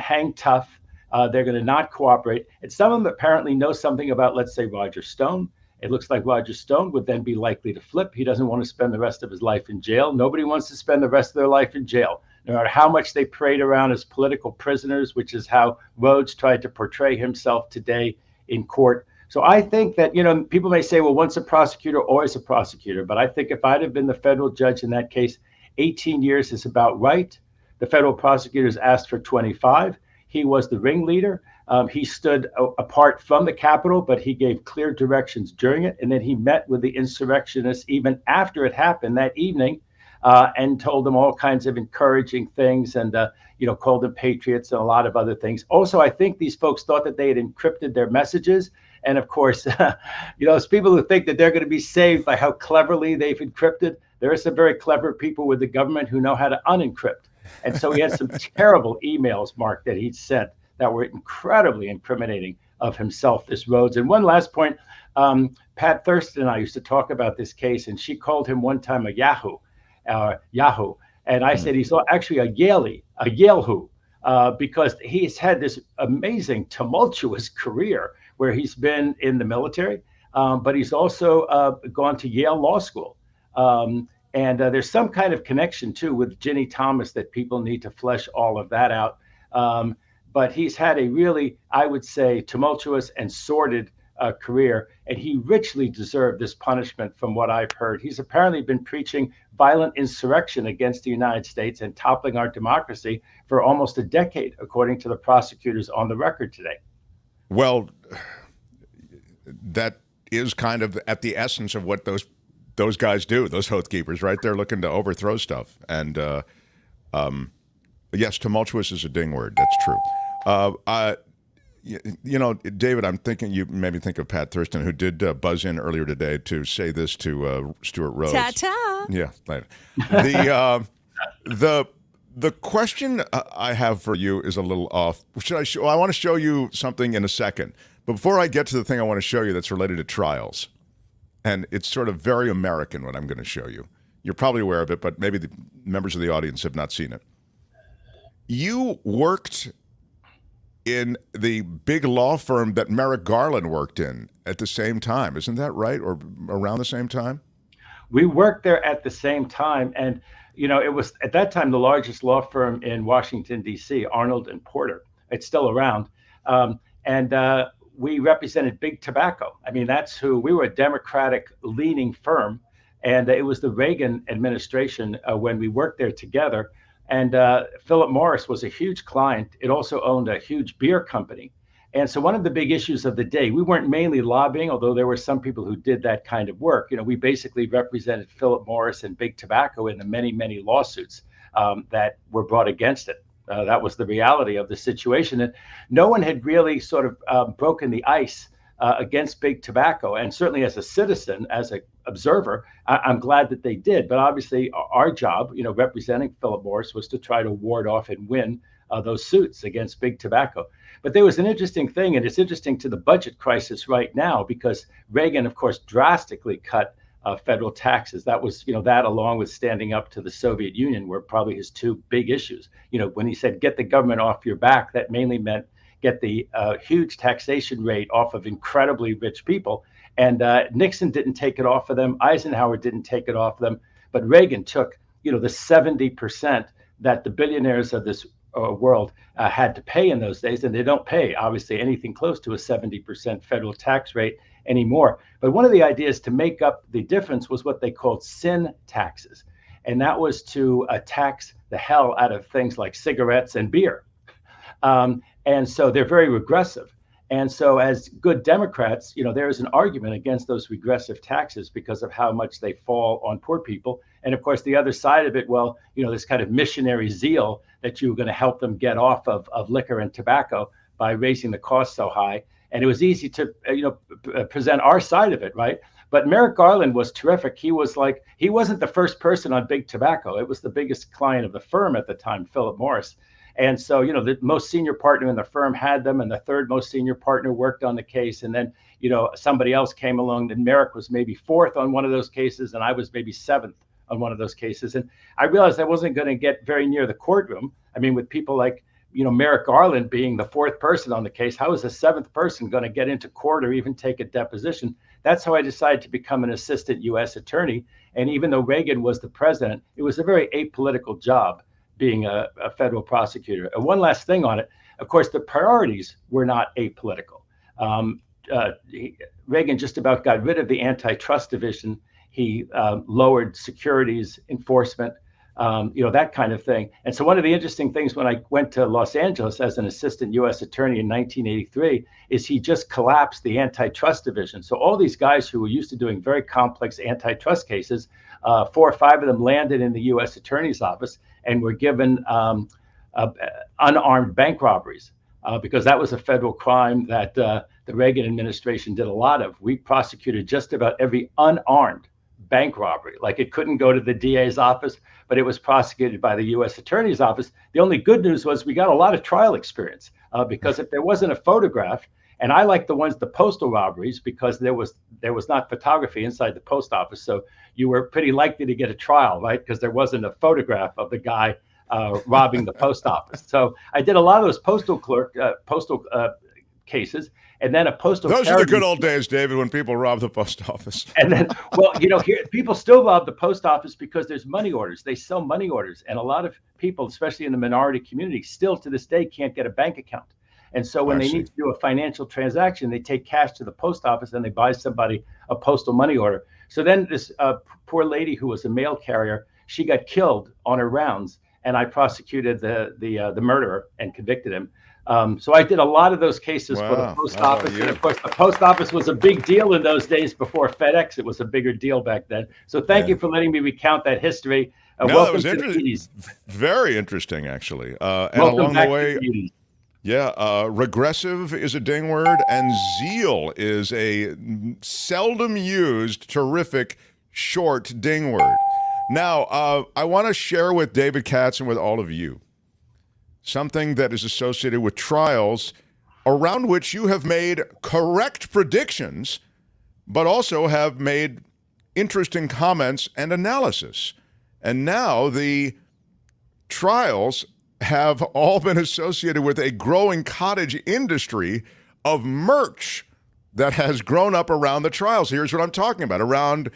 hang tough. They're going to not cooperate. And some of them apparently know something about, let's say, Roger Stone. It looks like Roger Stone would then be likely to flip. He doesn't want to spend the rest of his life in jail. Nobody wants to spend the rest of their life in jail, no matter how much they parade around as political prisoners, which is how Rhodes tried to portray himself today in court. So I think that, people may say, well, once a prosecutor, always a prosecutor. But I think if I'd have been the federal judge in that case, 18 years is about right. The federal prosecutors asked for 25. He was the ringleader. He stood apart from the Capitol, but he gave clear directions during it. And then he met with the insurrectionists even after it happened that evening and told them all kinds of encouraging things and, called them patriots and a lot of other things. Also, I think these folks thought that they had encrypted their messages. And of course, those people who think that they're going to be saved by how cleverly they've encrypted, there are some very clever people with the government who know how to unencrypt. And so he had some terrible emails, Mark, that he'd sent that were incredibly incriminating of himself, this Rhodes. And one last point, Pat Thurston and I used to talk about this case, and she called him one time a Yahoo. And I said he's actually a Yale-hoo, because he's had this amazing, tumultuous career where he's been in the military, but he's also gone to Yale Law School. And there's some kind of connection, too, with Ginny Thomas that people need to flesh all of that out. But he's had a really, I would say, tumultuous and sordid career, and he richly deserved this punishment from what I've heard. He's apparently been preaching violent insurrection against the United States and toppling our democracy for almost a decade, according to the prosecutors on the record today. Well, that is kind of at the essence of what those guys do, those Oath Keepers, right? They're looking to overthrow stuff. And Yes, tumultuous is a ding word. That's true. David, I'm thinking you made me think of Pat Thurston, who did buzz in earlier today to say this to Stuart Rhodes. Ta-ta. Yeah, later. The question I have for you is a little off. I want to show you something in a second. But before I get to the thing I want to show you that's related to trials, and it's sort of very American what I'm going to show you. You're probably aware of it, but maybe the members of the audience have not seen it. You worked in the big law firm that Merrick Garland worked in at the same time. Isn't that right? Or around the same time? We worked there at the same time. And, it was at that time the largest law firm in Washington, D.C., Arnold and Porter. It's still around. We represented Big Tobacco. I mean, we were a Democratic leaning firm. And it was the Reagan administration when we worked there together. And Philip Morris was a huge client. It also owned a huge beer company. And so one of the big issues of the day, we weren't mainly lobbying, although there were some people who did that kind of work. We basically represented Philip Morris and Big Tobacco in the many, many lawsuits that were brought against it. That was the reality of the situation. And no one had really sort of broken the ice against Big Tobacco. And certainly as a citizen, as an observer, I'm glad that they did. But obviously our job, representing Philip Morris, was to try to ward off and win those suits against Big Tobacco. But there was an interesting thing, and it's interesting to the budget crisis right now, because Reagan, of course, drastically cut federal taxes. That was, that along with standing up to the Soviet Union were probably his two big issues. When he said, get the government off your back, that mainly meant get the huge taxation rate off of incredibly rich people. And Nixon didn't take it off of them. Eisenhower didn't take it off of them. But Reagan took, the 70% that the billionaires of this world had to pay in those days. And they don't pay, obviously, anything close to a 70% federal tax rate anymore. But one of the ideas to make up the difference was what they called sin taxes. And that was to tax the hell out of things like cigarettes and beer. And so they're very regressive. And so as good Democrats, there is an argument against those regressive taxes because of how much they fall on poor people. And of course, the other side of it, this kind of missionary zeal that you were going to help them get off of liquor and tobacco by raising the cost so high. And it was easy to, present our side of it, right? But Merrick Garland was terrific. He wasn't the first person on Big Tobacco. It was the biggest client of the firm at the time, Philip Morris. And so, the most senior partner in the firm had them, and the third most senior partner worked on the case. And then, somebody else came along, and Merrick was maybe fourth on one of those cases, and I was maybe seventh on one of those cases. And I realized I wasn't going to get very near the courtroom. I mean, with people like, Merrick Garland being the fourth person on the case, how is the seventh person going to get into court or even take a deposition? That's how I decided to become an assistant U.S. attorney. And even though Reagan was the president, it was a very apolitical job being a federal prosecutor. And one last thing on it, of course, the priorities were not apolitical. Reagan just about got rid of the antitrust division. He lowered securities enforcement, that kind of thing. And so one of the interesting things when I went to Los Angeles as an assistant U.S. attorney in 1983 is he just collapsed the antitrust division. So all these guys who were used to doing very complex antitrust cases, 4 or 5 of them landed in the U.S. attorney's office and were given unarmed bank robberies because that was a federal crime that the Reagan administration did a lot of. We prosecuted just about every unarmed bank robbery. Like it couldn't go to the DA's office, but it was prosecuted by the U.S. attorney's office. The only good news was we got a lot of trial experience because if there wasn't a photograph, and I like the postal robberies because there was not photography inside the post office. So you were pretty likely to get a trial, right? Because there wasn't a photograph of the guy robbing the post office. So I did a lot of those postal cases. And then a postal. Those are the good old days, David, when people robbed the post office. And then, here people still rob the post office because there's money orders. They sell money orders. And a lot of people, especially in the minority community, still to this day can't get a bank account. And so when they need to do a financial transaction, they take cash to the post office and they buy somebody a postal money order. So then this poor lady who was a mail carrier, she got killed on her rounds, and I prosecuted the murderer and convicted him. So I did a lot of those cases for the post office. And of course, the post office was a big deal in those days before FedEx. It was a bigger deal back then. So thank you for letting me recount that history. No, that was interesting. Very interesting, actually. And along the way, regressive is a ding word, and zeal is a seldom used, terrific, short ding word. Now, I want to share with David Katz and with all of you something that is associated with trials around which you have made correct predictions, but also have made interesting comments and analysis. And now the trials have all been associated with a growing cottage industry of merch that has grown up around the trials. Here's what I'm talking about. Around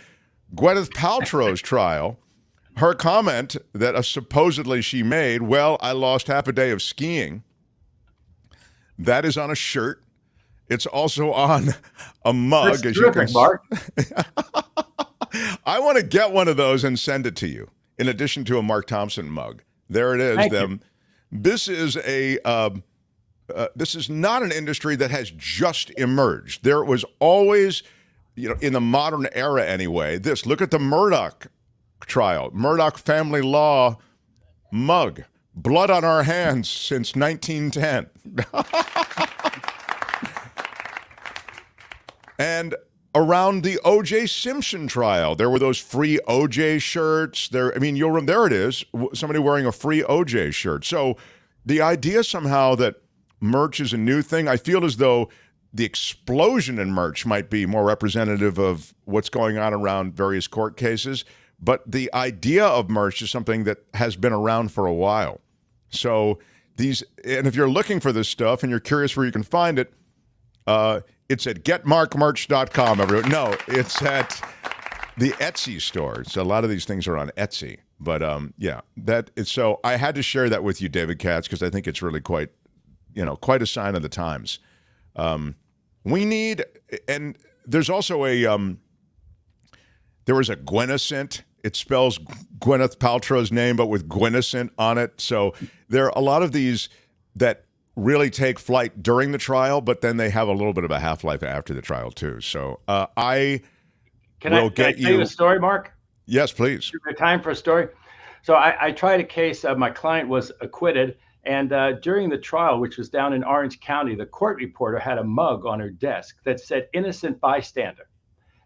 Gwyneth Paltrow's trial, her comment that supposedly she made, well, I lost half a day of skiing. That is on a shirt. It's also on a mug. That's terrific, Mark. I want to get one of those and send it to you, in addition to a Mark Thompson mug. There it is. Thank you. This is this is not an industry that has just emerged. There was always, in the modern era anyway, look at the Murdoch trial, Murdoch family law mug, blood on our hands since 1910. And around the O.J. Simpson trial, there were those free O.J. shirts. There it is, somebody wearing a free O.J. shirt. So the idea somehow that merch is a new thing, I feel as though the explosion in merch might be more representative of what's going on around various court cases. But the idea of merch is something that has been around for a while. So and if you're looking for this stuff and you're curious where you can find it, it's at getmarkmerch.com, everyone. No, it's at the Etsy store. So a lot of these things are on Etsy. But so I had to share that with you, David Katz, because I think it's really quite a sign of the times. We need, and there's also there was a Gwenacent. It spells Gwyneth Paltrow's name, but with Gwenacent on it. So there are a lot of these that really take flight during the trial, but then they have a little bit of a half-life after the trial too. So Can I tell you a story, Mark? Yes, please. Is there time for a story? So I tried a case. My client was acquitted, and during the trial, which was down in Orange County, the court reporter had a mug on her desk that said "innocent bystander."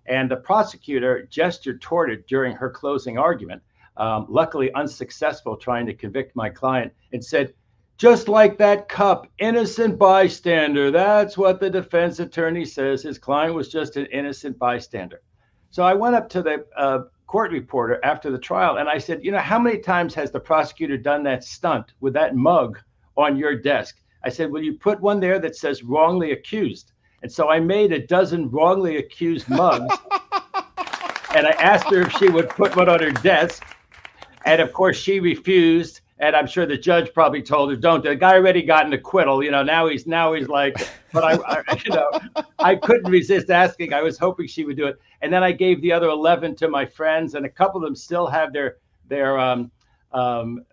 And the prosecutor gestured toward it during her closing argument, luckily unsuccessful trying to convict my client, and said, "Just like that cup, innocent bystander. That's what the defense attorney says. His client was just an innocent bystander." So I went up to the court reporter after the trial and I said, how many times has the prosecutor done that stunt with that mug on your desk? I said, will you put one there that says wrongly accused? And so I made a dozen wrongly accused mugs. And I asked her if she would put one on her desk. And of course, she refused. And I'm sure the judge probably told her, "Don't." The guy already got an acquittal. Now he's like, but I couldn't resist asking. I was hoping she would do it. And then I gave the other 11 to my friends, and a couple of them still have their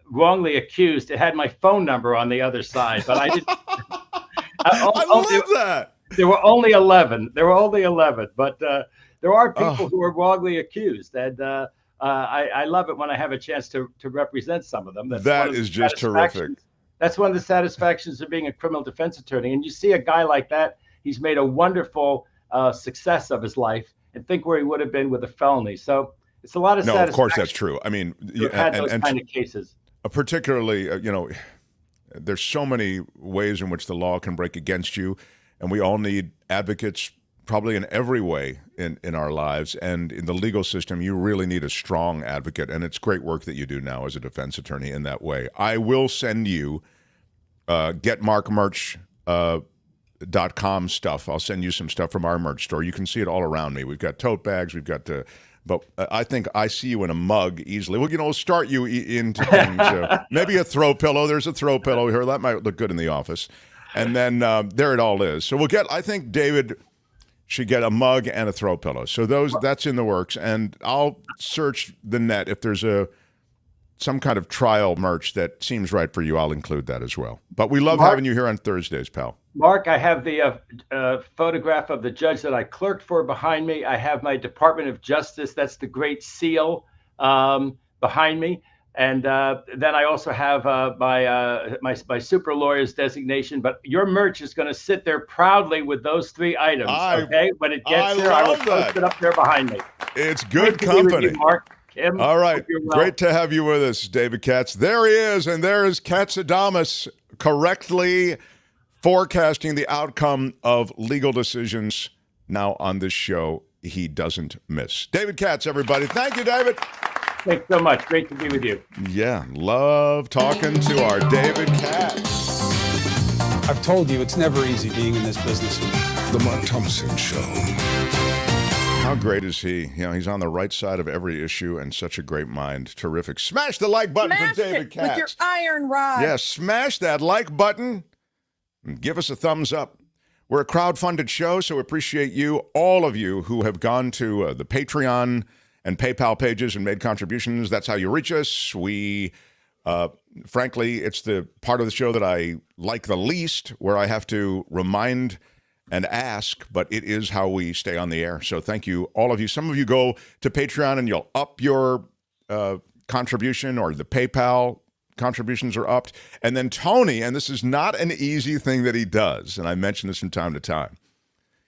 wrongly accused. It had my phone number on the other side, but I didn't. I love that. There were only 11. But there are people who are wrongly accused, and I love it when I have a chance to represent some of them. That is just terrific. That's one of the satisfactions of being a criminal defense attorney. And you see a guy like that, he's made a wonderful success of his life, and think where he would have been with a felony. So it's a lot of satisfaction. No, of course that's true. I mean, had those kind of cases. Particularly, there's so many ways in which the law can break against you, and we all need advocates probably in every way in our lives. And in the legal system, you really need a strong advocate, and it's great work that you do now as a defense attorney in that way. I will send you getmarkmerch.com stuff. I'll send you some stuff from our merch store. You can see it all around me. We've got tote bags. We've got but I think I see you in a mug easily. Well, we'll start you into things. Maybe a throw pillow. There's a throw pillow here. That might look good in the office. And then there it all is. So I think David should get a mug and a throw pillow. So that's in the works. And I'll search the net. If there's some kind of trial merch that seems right for you, I'll include that as well. But we love having you here on Thursdays, pal. Mark, I have the photograph of the judge that I clerked for behind me. I have my Department of Justice. That's the Great Seal behind me. And then I also have my super lawyer's designation. But your merch is going to sit there proudly with those 3 items. Okay, when it gets there, I will post it up there behind me. It's good company. You, Mark. Kim, all right, well. Great to have you with us, David Katz. There he is, and there is Katzadamus correctly forecasting the outcome of legal decisions. Now on this show, he doesn't miss. David Katz, everybody. Thank you, David. Thanks so much. Great to be with you. Yeah, love talking to our David Katz. I've told you it's never easy being in this business. The Mark Thompson Show. How great is he? You know, he's on the right side of every issue and such a great mind. Terrific. Smash the like button for David Katz. With your iron rod. Yes, smash that like button and give us a thumbs up. We're a crowd-funded show, so appreciate you, all of you who have gone to the Patreon and PayPal pages and made contributions. That's how you reach us. We, frankly, it's the part of the show that I like the least, where I have to remind and ask, but it is how we stay on the air. So thank you, all of you. Some of you go to Patreon and you'll up your contribution, or the PayPal contributions are upped. And then Tony, and this is not an easy thing that he does, and I mention this from time to time,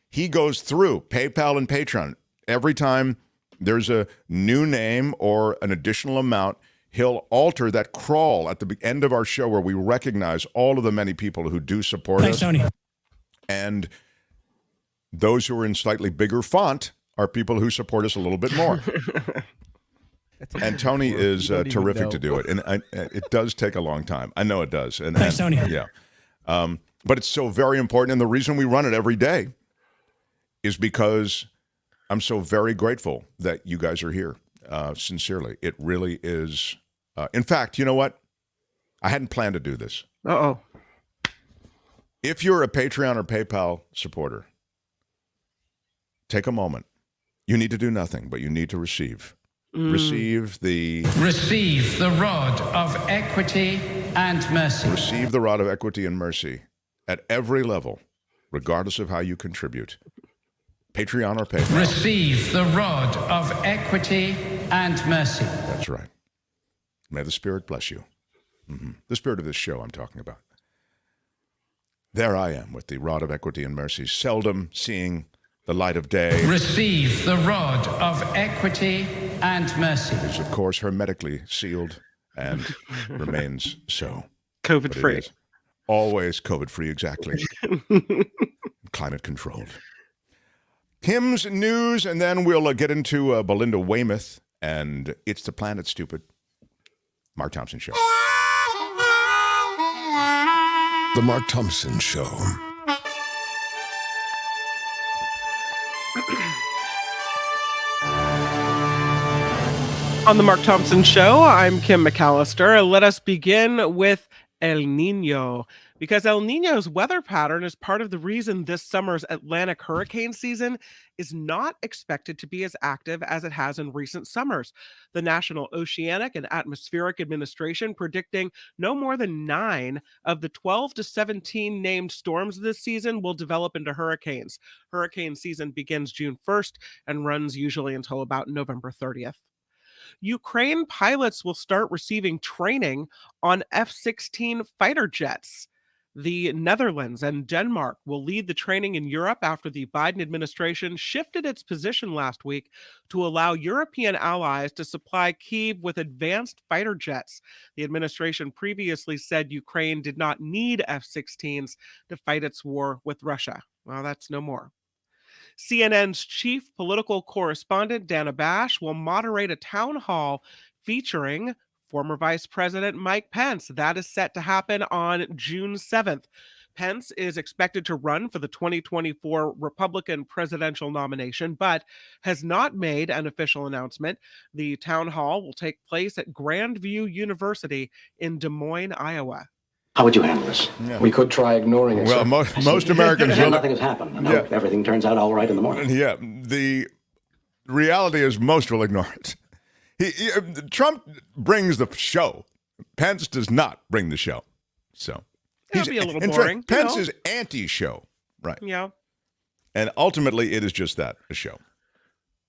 he goes through PayPal and Patreon. Every time there's a new name or an additional amount, he'll alter that crawl at the end of our show where we recognize all of the many people who do support us. Thanks, Tony. And those who are in slightly bigger font are people who support us a little bit more. And Tony is terrific to do it. And it does take a long time. I know it does. Thanks, Tony. Yeah. But it's so very important. And the reason we run it every day is because I'm so very grateful that you guys are here. Sincerely. It really is. In fact, you know what? I hadn't planned to do this. Uh-oh. If you're a Patreon or PayPal supporter, take a moment. You need to do nothing, but you need to receive. Receive the rod of equity and mercy. Receive the rod of equity and mercy at every level, regardless of how you contribute. Patreon or PayPal. Receive the rod of equity and mercy. That's right. May the Spirit bless you. The spirit of this show I'm talking about. There I am with the rod of equity and mercy, seldom seeing the light of day. Receive the rod of equity and mercy. It is, of course, hermetically sealed and remains so. COVID-free. Always COVID-free, exactly. Climate controlled. Kim's news, and then we'll get into Belinda Waymouth, and It's the Planet, Stupid. Mark Thompson Show. The Mark Thompson Show. On the Mark Thompson Show, I'm Kim McAllister. Let us begin with El Nino, because El Nino's weather pattern is part of the reason this summer's Atlantic hurricane season is not expected to be as active as it has in recent summers. The National Oceanic and Atmospheric Administration predicting no more than 9 of the 12 to 17 named storms this season will develop into hurricanes. Hurricane season begins June 1st and runs usually until about November 30th. Ukraine pilots will start receiving training on F-16 fighter jets. The Netherlands and Denmark will lead the training in Europe after the Biden administration shifted its position last week to allow European allies to supply Kyiv with advanced fighter jets. The administration previously said Ukraine did not need F-16s to fight its war with Russia. Well, that's no more. CNN's chief political correspondent, Dana Bash, will moderate a town hall featuring former Vice President Mike Pence. That is set to happen on June 7th. Pence is expected to run for the 2024 Republican presidential nomination, but has not made an official announcement. The town hall will take place at Grandview University in Des Moines, Iowa. How would you handle this? Yeah. We could try ignoring it. Well, most Americans will. Nothing has happened. And hope everything turns out all right in the morning. Yeah, the reality is most will ignore it. Trump brings the show. Pence does not bring the show. So it'll be a little boring. Pence is anti-show, right? Yeah. And ultimately, it is just that, a show.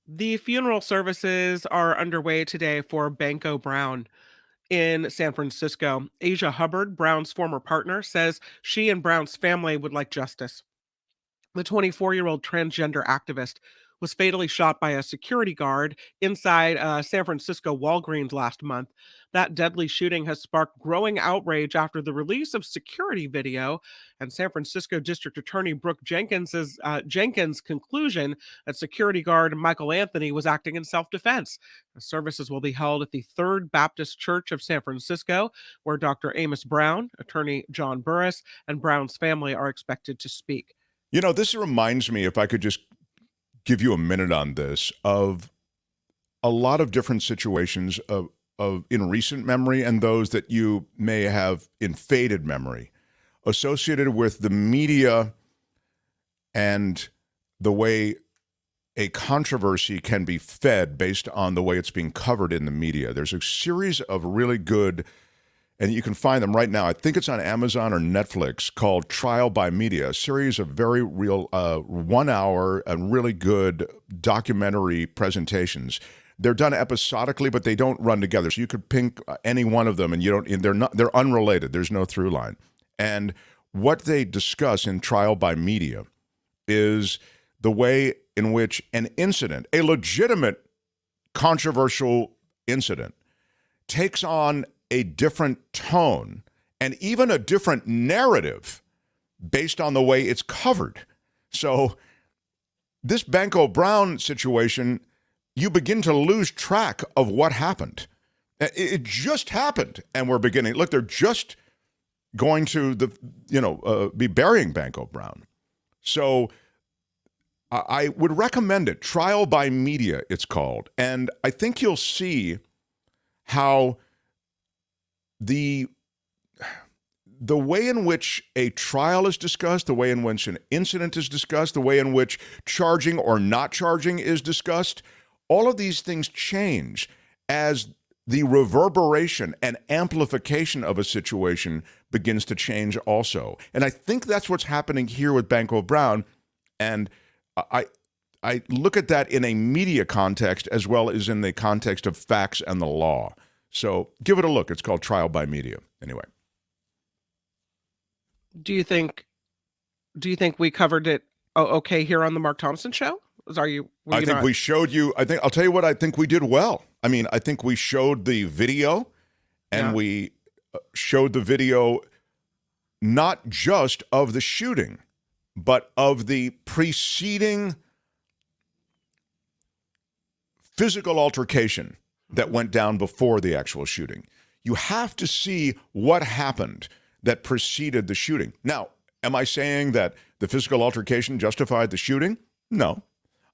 The funeral services are underway today for Banco Brown. in San Francisco. Asia Hubbard, Brown's former partner, says she and Brown's family would like justice. The 24-year-old transgender activist was fatally shot by a security guard inside San Francisco Walgreens last month. That deadly shooting has sparked growing outrage after the release of security video and San Francisco District Attorney Brooke Jenkins' conclusion that security guard Michael Anthony was acting in self-defense. The services will be held at the Third Baptist Church of San Francisco, where Dr. Amos Brown, attorney John Burris, and Brown's family are expected to speak. You know, this reminds me, if I could just give you a minute on this, of a lot of different situations of in recent memory and those that you may have in faded memory associated with the media and the way a controversy can be fed based on the way it's being covered in the media. There's a series of really good, and you can find them right now. I think it's on Amazon or Netflix, called Trial by Media, a series of very real 1 hour and really good documentary presentations. They're done episodically, but they don't run together. So you could ping any one of them, and they're unrelated. There's no through line. And what they discuss in Trial by Media is the way in which an incident, a legitimate controversial incident, takes on a different tone and even a different narrative based on the way it's covered. So this Banco Brown situation, you begin to lose track of what happened. It just happened, and we're beginning. Look, they're just going to be burying Banco Brown. So I would recommend it. Trial by Media, it's called, and I think you'll see how the way in which a trial is discussed, the way in which an incident is discussed, the way in which charging or not charging is discussed, all of these things change as the reverberation and amplification of a situation begins to change also. And I think that's what's happening here with Banco Brown. And I look at that in a media context as well as in the context of facts and the law. So give it a look. It's called Trial by Media. Anyway. Do you think we covered it okay here on the Mark Thompson show? I think we showed you. I'll tell you what I think we did well. I mean, I think we showed the video, and we showed the video not just of the shooting, but of the preceding physical altercation that went down before the actual shooting. You have to see what happened that preceded the shooting. Now, am I saying that the physical altercation justified the shooting? No.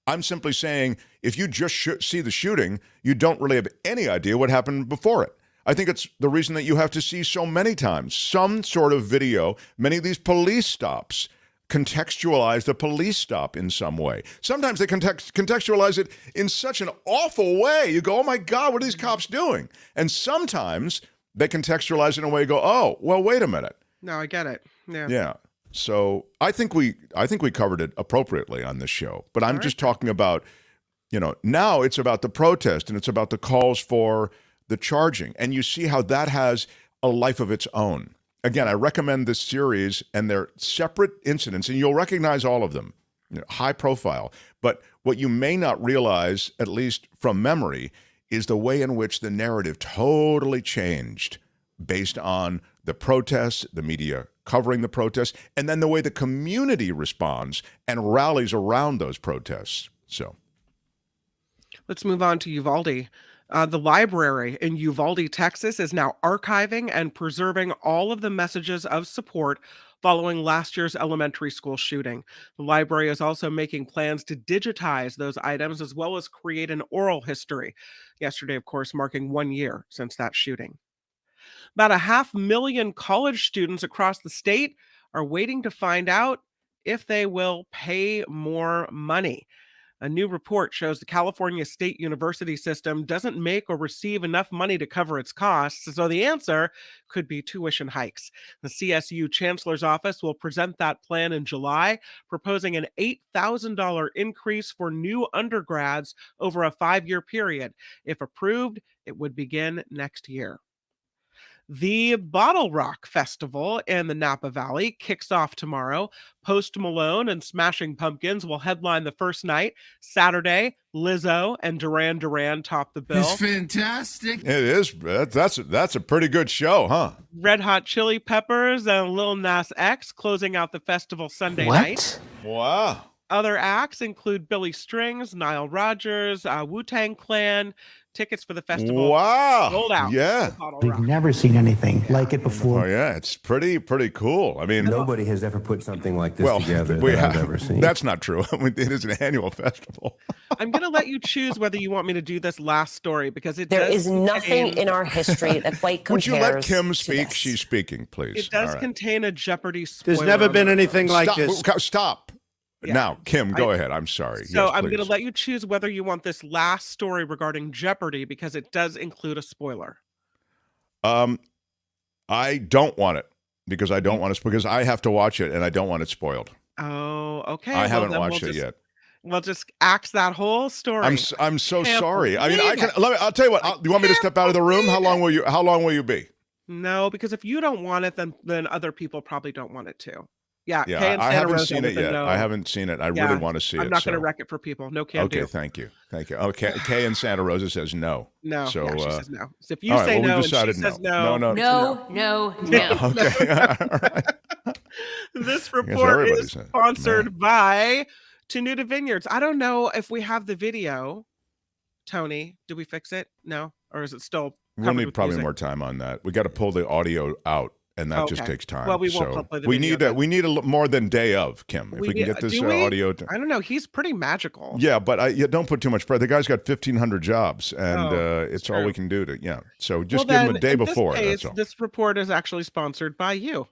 I'm simply saying if you just see the shooting, you don't really have any idea what happened before it. I think it's the reason that you have to see so many times some sort of video. Many of these police stops contextualize the police stop in some way. Sometimes they contextualize it in such an awful way. You go, oh my God, what are these cops doing? And sometimes they contextualize it in a way you go, oh, well, wait a minute. No, I get it. Yeah. Yeah. So I think we covered it appropriately on this show. But I'm just talking about, now it's about the protest and it's about the calls for the charging. And you see how that has a life of its own. Again, I recommend this series, and they're separate incidents, and you'll recognize all of them, high profile. But what you may not realize, at least from memory, is the way in which the narrative totally changed based on the protests, the media covering the protests, and then the way the community responds and rallies around those protests. So let's move on to Uvalde. The library in Uvalde, Texas, is now archiving and preserving all of the messages of support following last year's elementary school shooting. The library is also making plans to digitize those items as well as create an oral history. Yesterday, of course, marking 1 year since that shooting. About 500,000 college students across the state are waiting to find out if they will pay more money. A new report shows the California State University system doesn't make or receive enough money to cover its costs, so the answer could be tuition hikes. The CSU Chancellor's Office will present that plan in July, proposing an $8,000 increase for new undergrads over a 5-year period. If approved, it would begin next year. The Bottle Rock Festival in the Napa Valley kicks off tomorrow. Post Malone and Smashing Pumpkins will headline the first night. Saturday, Lizzo and Duran Duran top the bill. It's fantastic. It is. That's a pretty good show, huh? Red Hot Chili Peppers and Lil Nas X closing out the festival Sunday night. Wow. Other acts include Billy Strings, Nile Rodgers, Wu-Tang Clan. Tickets for the festival sold out. Yeah. We've never seen anything like it before. Oh, yeah. It's pretty cool. I mean, Nobody has ever put something like this together that I've ever seen. That's not true. I mean, it is an annual festival. I'm going to let you choose whether you want me to do this last story because there is nothing in our history that quite compares. Would you let Kim speak? She's speaking, please. It does contain a Jeopardy spoiler. There's never been anything like this. Stop. Yeah. Now, Kim, go ahead. I'm sorry. So yes, I'm going to let you choose whether you want this last story regarding Jeopardy because it does include a spoiler. I don't want it because I have to watch it and I don't want it spoiled. Oh, okay. I haven't watched it yet. We'll just axe that whole story. I'm so sorry. I mean, I'll tell you what. You want me to step out of the room? How long will you be? No, because if you don't want it, then other people probably don't want it too. Yeah, I haven't seen it yet. I haven't seen it. I really want to see it. I'm not going to wreck it for people. No can do. Okay, thank you. Okay, Kay in Santa Rosa says no. No, so she says no. So if you say no and she says no. No. Okay, all right. This report is sponsored by Tenuta Vineyards. I don't know if we have the video. Tony, did we fix it? No? Or is it still We'll need probably more time on that. We got to pull the audio out. And that just takes time. Well, we won't play the video. We need more than day of, Kim. If we can get this audio. I don't know. He's pretty magical. Yeah, but don't put too much pressure. The guy's got 1,500 jobs, and it's all we can do to. So just give him a day before. That's all. This report is actually sponsored by you.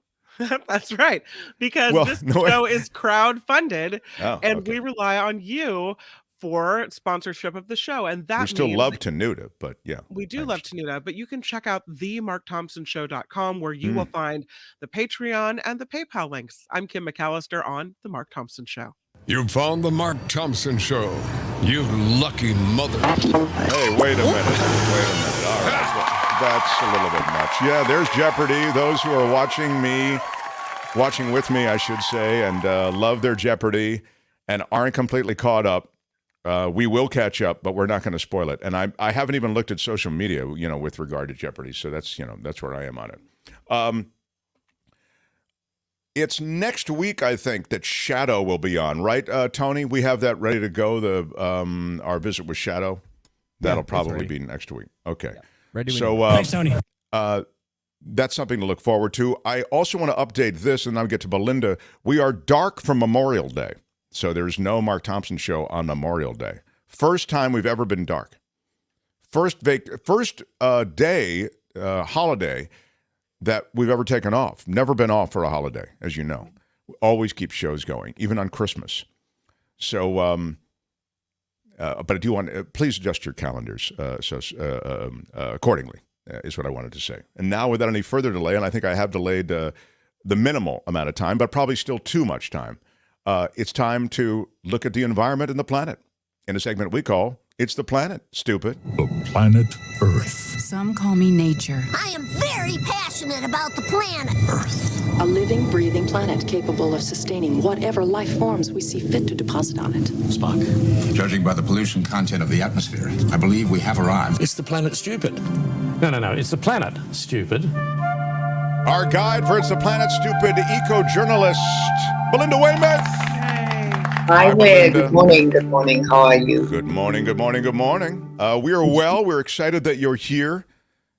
That's right, because this show is crowd-funded, and we rely on you for sponsorship of the show, and that we still love Tenuta, but we do love Tenuta. But you can check out themarkthompsonshow.com where you will find the Patreon and the PayPal links. I'm Kim McAllister on the Mark Thompson Show. You found the Mark Thompson Show, you lucky mother. Hey, wait a minute. All right, that's a little bit much. Yeah, there's Jeopardy. Those who are watching with me, I should say, and love their Jeopardy and aren't completely caught up. We will catch up, but we're not going to spoil it. And I haven't even looked at social media, with regard to Jeopardy. So that's where I am on it. It's next week, I think, that Shadow will be on, right, Tony? We have that ready to go. Our visit with Shadow. That'll probably be next week. Okay. Yeah. Ready. So thanks, Tony. That's something to look forward to. I also want to update this, and then I'll get to Belinda. We are dark from Memorial Day. So there's no Mark Thompson Show on Memorial Day. First time we've ever been dark. First day holiday that we've ever taken off. Never been off for a holiday, as you know. We always keep shows going, even on Christmas. So, but I do want please adjust your calendars accordingly. Is what I wanted to say. And now, without any further delay, and I think I have delayed the minimal amount of time, but probably still too much time. It's time to look at the environment and the planet in a segment we call It's the Planet, Stupid. The planet Earth. Some call me nature. I am very passionate about the planet Earth. A living, breathing planet capable of sustaining whatever life forms we see fit to deposit on it. Spock, judging by the pollution content of the atmosphere, I believe we have arrived. It's the planet Stupid. No. It's the planet Stupid. Our guide for It's the Planet Stupid eco-journalist, Belinda Waymouth. Hi there. Good morning. How are you? Good morning. We are well. We're excited that you're here.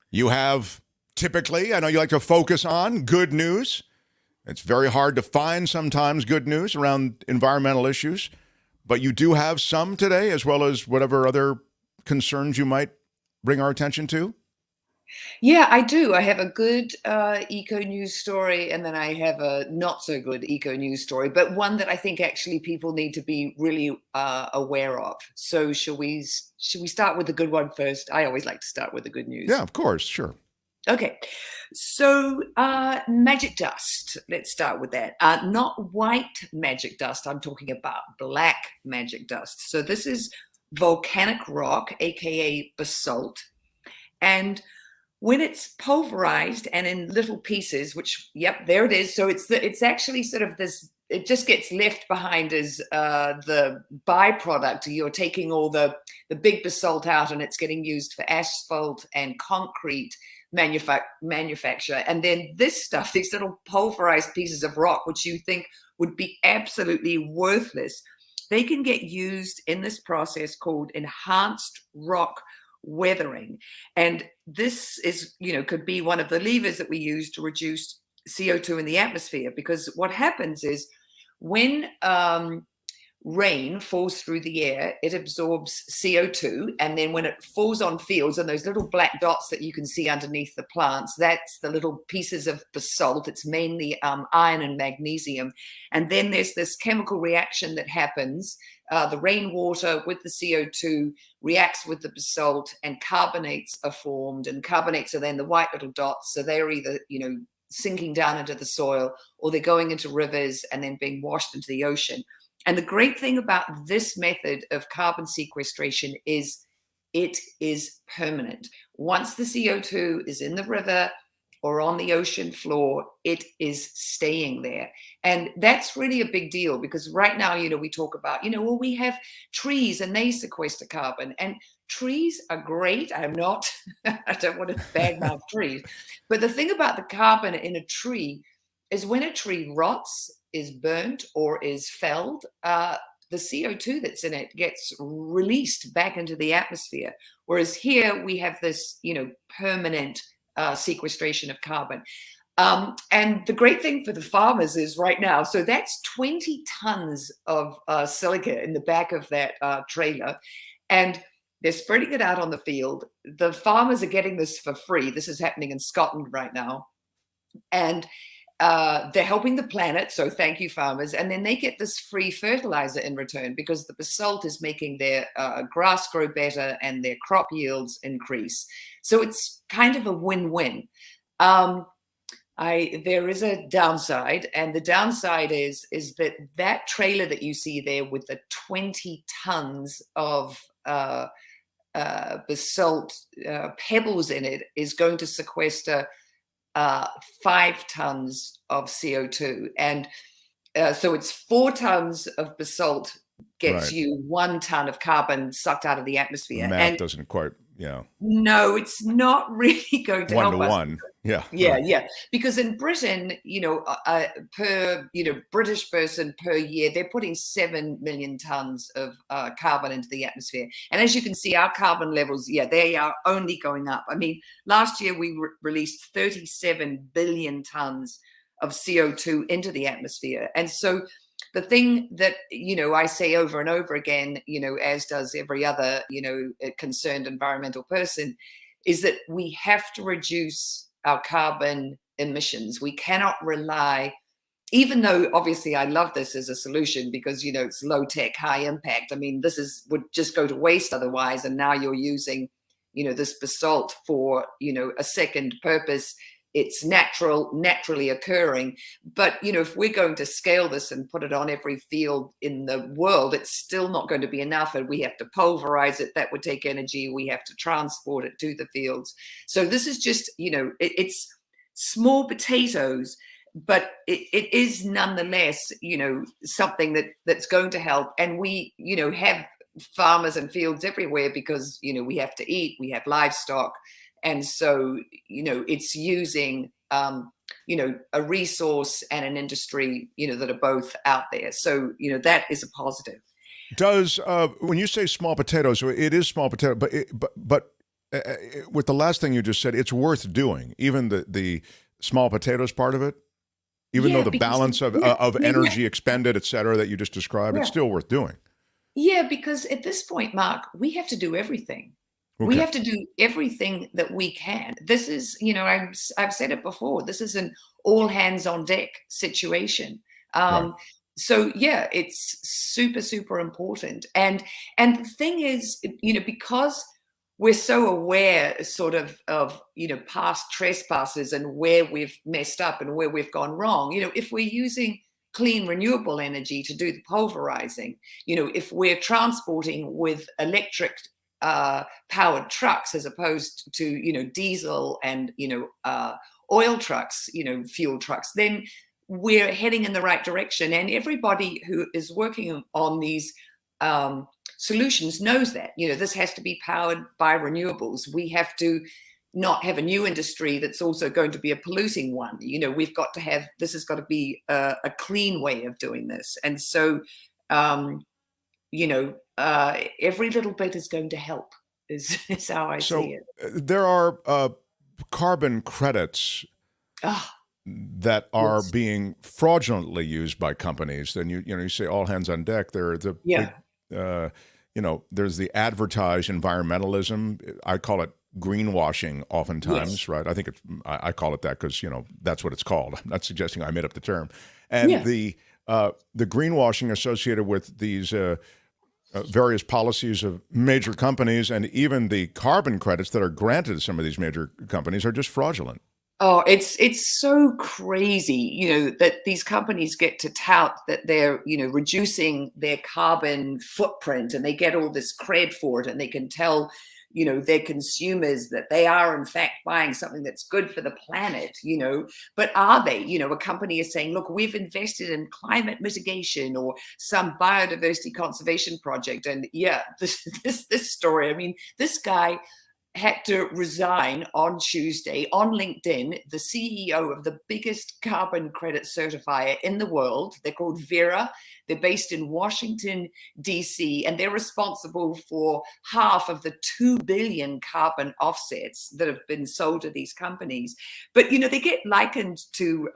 You have typically, I know you like to focus on good news. It's very hard to find sometimes good news around environmental issues, but you do have some today, as well as whatever other concerns you might bring our attention to. Yeah, I do. I have a good eco news story, and then I have a not so good eco news story, but one that I think actually people need to be really aware of. So should we start with the good one first? I always like to start with the good news. Yeah, of course, sure. Okay, so magic dust. Let's start with that. Not white magic dust. I'm talking about black magic dust. So this is volcanic rock, aka basalt, and when it's pulverized and in little pieces, which, yep, there it is. So it's actually sort of this, it just gets left behind as the byproduct. You're taking all the big basalt out and it's getting used for asphalt and concrete manufacture. And then this stuff, these little pulverized pieces of rock, which you think would be absolutely worthless, they can get used in this process called enhanced rock weathering. And this is, could be one of the levers that we use to reduce CO2 in the atmosphere, because what happens is when rain falls through the air, it absorbs CO2, and then when it falls on fields, and those little black dots that you can see underneath the plants, that's the little pieces of basalt. It's mainly iron and magnesium. And then there's this chemical reaction that happens. The rainwater with the CO2 reacts with the basalt, and carbonates are formed, and carbonates are then the white little dots. So they're either, sinking down into the soil, or they're going into rivers and then being washed into the ocean. And the great thing about this method of carbon sequestration is it is permanent. Once the CO2 is in the river or on the ocean floor, it is staying there. And that's really a big deal, because right now, we talk about, well, we have trees and they sequester carbon, and trees are great. I don't want to badmouth trees. But the thing about the carbon in a tree is when a tree rots, is burnt, or is felled, the CO2 that's in it gets released back into the atmosphere. Whereas here we have this, permanent sequestration of carbon. And the great thing for the farmers is right now, so that's 20 tons of silica in the back of that trailer. And they're spreading it out on the field. The farmers are getting this for free. This is happening in Scotland right now. And they're helping the planet, so thank you, farmers. And then they get this free fertilizer in return, because the basalt is making their grass grow better and their crop yields increase. So it's kind of a win-win. There is a downside, and the downside is that trailer that you see there with the 20 tons of basalt pebbles in it is going to sequester 5 tons of CO2. And so it's 4 tons of basalt gets you 1 ton of carbon sucked out of the atmosphere. Math and doesn't quite, no, it's not really going to help us. 1 to 1. Yeah. Because in Britain, per British person per year, they're putting 7 million tons of carbon into the atmosphere. And as you can see, our carbon levels, they are only going up. I mean, last year we released 37 billion tons of CO2 into the atmosphere. And so the thing that, I say over and over again, as does every other, concerned environmental person, is that we have to reduce our carbon emissions. We cannot rely, even though obviously I love this as a solution because, it's low tech, high impact. I mean, would just go to waste otherwise. And now you're using, this basalt for, a second purpose. It's naturally occurring. But, if we're going to scale this and put it on every field in the world, it's still not going to be enough. And we have to pulverize it. That would take energy. We have to transport it to the fields. So this is just, it's small potatoes, but it is nonetheless, something that's going to help. And we, have farmers and fields everywhere because, we have to eat, we have livestock. And so, it's using, a resource and an industry, that are both out there. So, that is a positive. Does, when you say small potatoes, it is small potato, but with the last thing you just said, it's worth doing, even the small potatoes part of it, even though the balance of energy expended, et cetera, that you just described, it's still worth doing. Yeah, because at this point, Mark, we have to do everything. Okay. We have to do everything that we can. This is, I've said it before, this is an all hands on deck situation. So yeah, it's super, super important. And the thing is, because we're so aware sort of, past trespasses and where we've messed up and where we've gone wrong, if we're using clean renewable energy to do the pulverizing, if we're transporting with electric powered trucks as opposed to, diesel and, oil trucks, fuel trucks, then we're heading in the right direction. And everybody who is working on these solutions knows that, this has to be powered by renewables. We have to not have a new industry that's also going to be a polluting one. We've got to have, this has got to be a clean way of doing this. And so, every little bit is going to help is how I see it. There are carbon credits that are being fraudulently used by companies. Then you say all hands on deck. There's the advertised environmentalism. I call it greenwashing oftentimes, right? I think I call it that because, that's what it's called. I'm not suggesting I made up the term. And the greenwashing associated with these various policies of major companies and even the carbon credits that are granted to some of these major companies are just fraudulent. Oh, it's so crazy, that these companies get to tout that they're, reducing their carbon footprint, and they get all this cred for it, and they can tell, their consumers that they are in fact buying something that's good for the planet, but are they? A company is saying, look, we've invested in climate mitigation or some biodiversity conservation project. And this story, I mean, this guy had to resign on Tuesday on LinkedIn, the CEO of the biggest carbon credit certifier in the world. They're called Vera. They're based in Washington, D.C., and they're responsible for half of the 2 billion carbon offsets that have been sold to these companies. But, they get likened to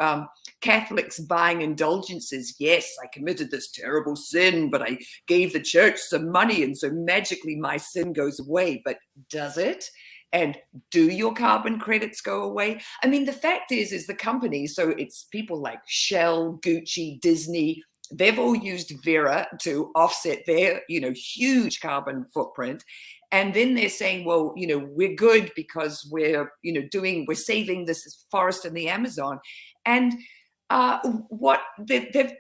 Catholics buying indulgences. Yes, I committed this terrible sin, but I gave the church some money, and so magically my sin goes away. But does it? And do your carbon credits go away? I mean, the fact is the companies, so it's people like Shell, Gucci, Disney, they've all used Vera to offset their, huge carbon footprint. And then they're saying, well, we're good because we're saving this forest in the Amazon. And they did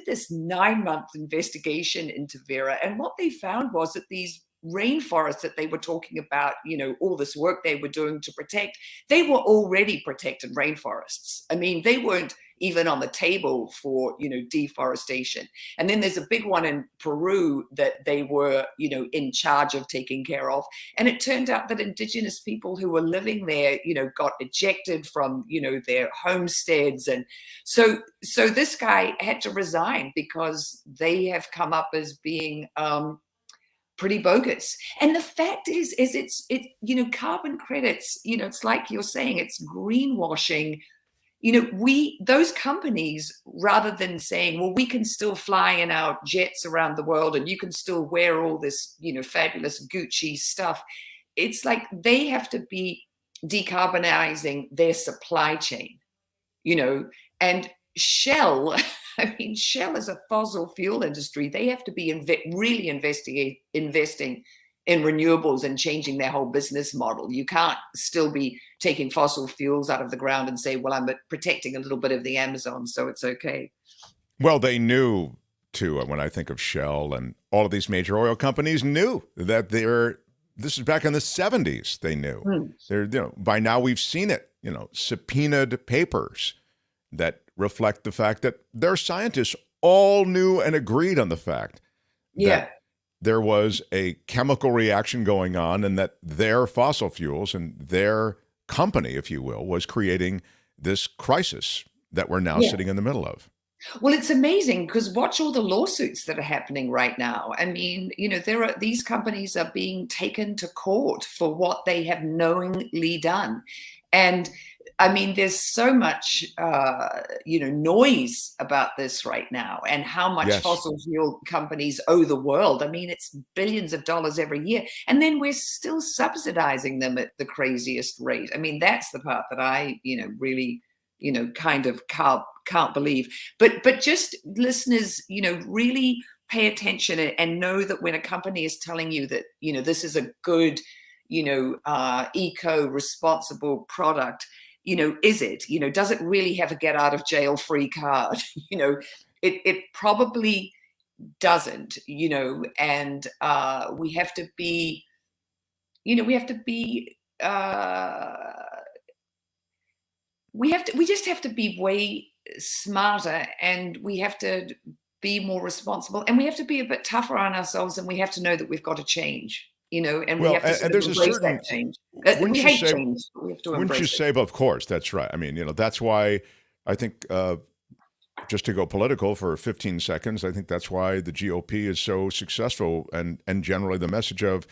this 9-month investigation into Vera. And what they found was that these rainforests that they were talking about, all this work they were doing to protect, they were already protected rainforests. I mean, they weren't even on the table for, deforestation. And then there's a big one in Peru that they were, in charge of taking care of. And it turned out that indigenous people who were living there, got ejected from, their homesteads. And so this guy had to resign because they have come up as being, pretty bogus. And the fact is it's carbon credits, it's like you're saying, it's greenwashing. Those companies, rather than saying, well, we can still fly in our jets around the world and you can still wear all this, fabulous Gucci stuff. It's like they have to be decarbonizing their supply chain, and Shell, Shell is a fossil fuel industry. They have to be really investing in renewables and changing their whole business model. You can't still be taking fossil fuels out of the ground and say, well, I'm protecting a little bit of the Amazon, so it's okay. Well, they knew, too, when I think of Shell and all of these major oil companies knew that this is back in the 70s, they knew. By now we've seen it, subpoenaed papers that reflect the fact that their scientists all knew and agreed on the fact that there was a chemical reaction going on and that their fossil fuels and their company, if you will, was creating this crisis that we're now sitting in the middle of. Well, it's amazing because watch all the lawsuits that are happening right now. I mean, these companies are being taken to court for what they have knowingly done. And I mean, there's so much, noise about this right now and how much fossil fuel companies owe the world. I mean, it's billions of dollars every year. And then we're still subsidizing them at the craziest rate. I mean, that's the part that I, really, kind of can't believe. But just listeners, really pay attention and know that when a company is telling you that, this is a good, eco-responsible product, is it, does it really have a get out of jail free card? It probably doesn't, and we have to be we have to be, we just have to be way smarter, and we have to be more responsible, and we have to be a bit tougher on ourselves, and we have to know that we've got to change, and we have to sort of embrace that change. We hate change, but we have to embrace it. Wouldn't you say, but of course, that's right. I mean, that's why I think, just to go political for 15 seconds, I think that's why the GOP is so successful, and generally the message of,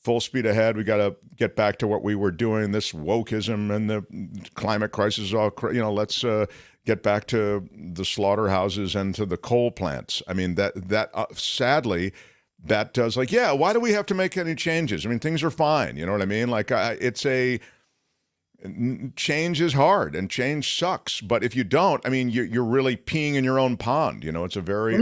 full speed ahead. We got to get back to what we were doing. This wokeism and the climate crisis, let's get back to the slaughterhouses and to the coal plants. I mean, that sadly, that does why do we have to make any changes? I mean, things are fine. You know what I mean? Change is hard and change sucks. But if you don't, I mean, you're really peeing in your own pond. It's a very,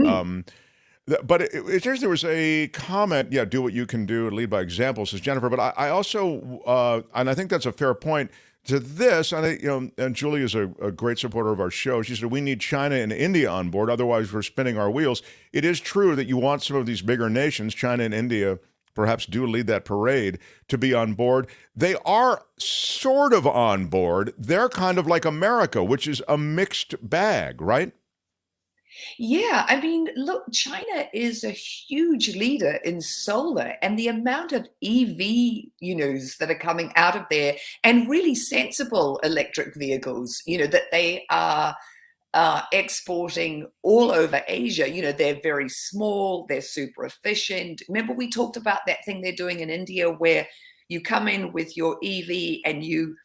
but there was a comment, do what you can do, lead by example, says Jennifer. But I also, and I think that's a fair point to this. And Julie is a great supporter of our show. She said, we need China and India on board. Otherwise, we're spinning our wheels. It is true that you want some of these bigger nations, China and India, perhaps do lead that parade, to be on board. They are sort of on board. They're kind of like America, which is a mixed bag, right? Yeah, I mean, look, China is a huge leader in solar, and the amount of EV, that are coming out of there, and really sensible electric vehicles, that they are exporting all over Asia. They're very small, they're super efficient. Remember, we talked about that thing they're doing in India where you come in with your EV and you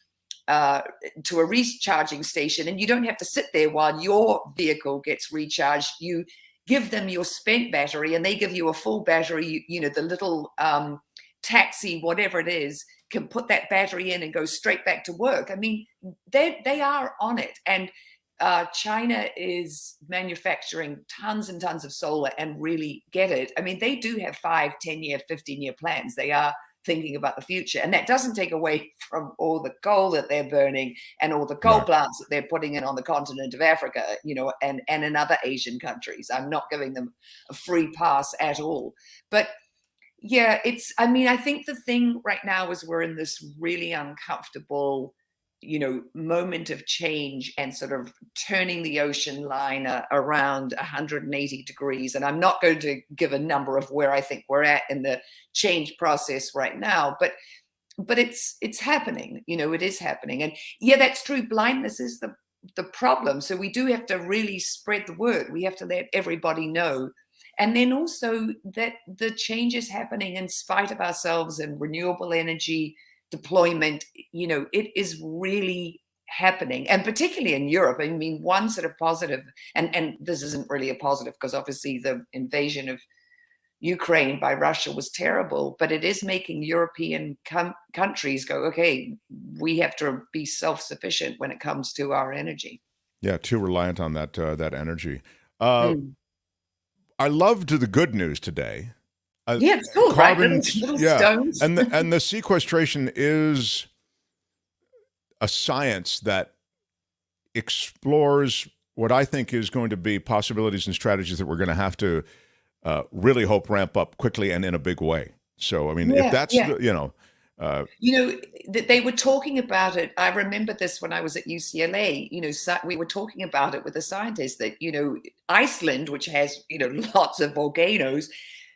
to a recharging station, and you don't have to sit there while your vehicle gets recharged. You give them your spent battery and they give you a full battery. The little taxi, whatever it is, can put that battery in and go straight back to work. I mean, they are on it. And China is manufacturing tons and tons of solar and really get it. I mean, they do have 5, 10-year, 15-year plans. They are thinking about the future. And that doesn't take away from all the coal that they're burning and all the coal plants that they're putting in on the continent of Africa, and in other Asian countries. I'm not giving them a free pass at all. But yeah, I think the thing right now is we're in this really uncomfortable moment of change and sort of turning the ocean line around 180 degrees. And I'm not going to give a number of where I think we're at in the change process right now, but it's happening. It is happening. And yeah, that's true. Blindness is the problem. So we do have to really spread the word. We have to let everybody know. And then also that the change is happening in spite of ourselves, and renewable energy deployment, it is really happening. And particularly in Europe, I mean, one sort of positive, and this isn't really a positive because obviously the invasion of Ukraine by Russia was terrible, but it is making European countries go, okay, we have to be self-sufficient when it comes to our energy. Yeah, too reliant on that energy. I loved the good news today. Yeah, it's cool, carbon, right? Little stones. and the sequestration is a science that explores what I think is going to be possibilities and strategies that we're going to have to really hope ramp up quickly and in a big way. So, I mean, if that's they were talking about it. I remember this when I was at UCLA. We were talking about it with the scientists that Iceland, which has lots of volcanoes.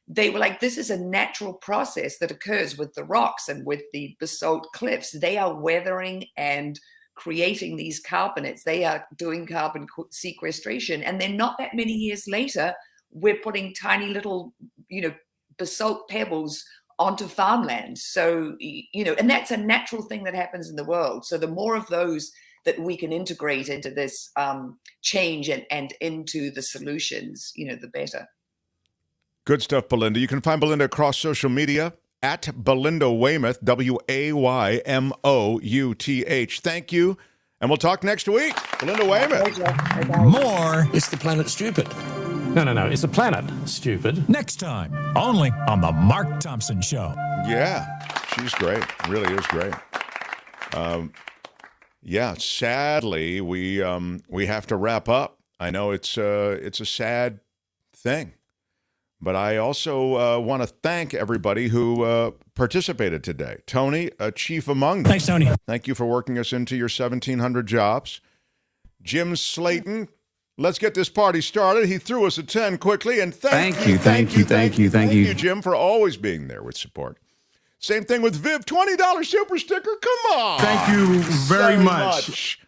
They were like, this is a natural process that occurs with the rocks and with the basalt cliffs. They are weathering and creating these carbonates. They are doing carbon sequestration. And then not that many years later, we're putting tiny little, basalt pebbles onto farmland. So, and that's a natural thing that happens in the world. So the more of those that we can integrate into this change and into the solutions, the better. Good stuff, Belinda. You can find Belinda across social media at Belinda Waymouth, Waymouth. Thank you, and we'll talk next week. Belinda Waymouth. More. It's the planet stupid. No. It's the planet stupid. Next time, only on the Mark Thompson Show. Yeah, she's great. Really is great. Sadly, we have to wrap up. I know it's a sad thing. But I also want to thank everybody who participated today. Tony, chief among them. Thanks, Tony. Thank you for working us into your 1,700 jobs. Jim Slayton, let's get this party started. He threw us a 10 quickly, and thank you, Jim, for always being there with support. Same thing with Viv, $20 super sticker. Come on. Thank you very much.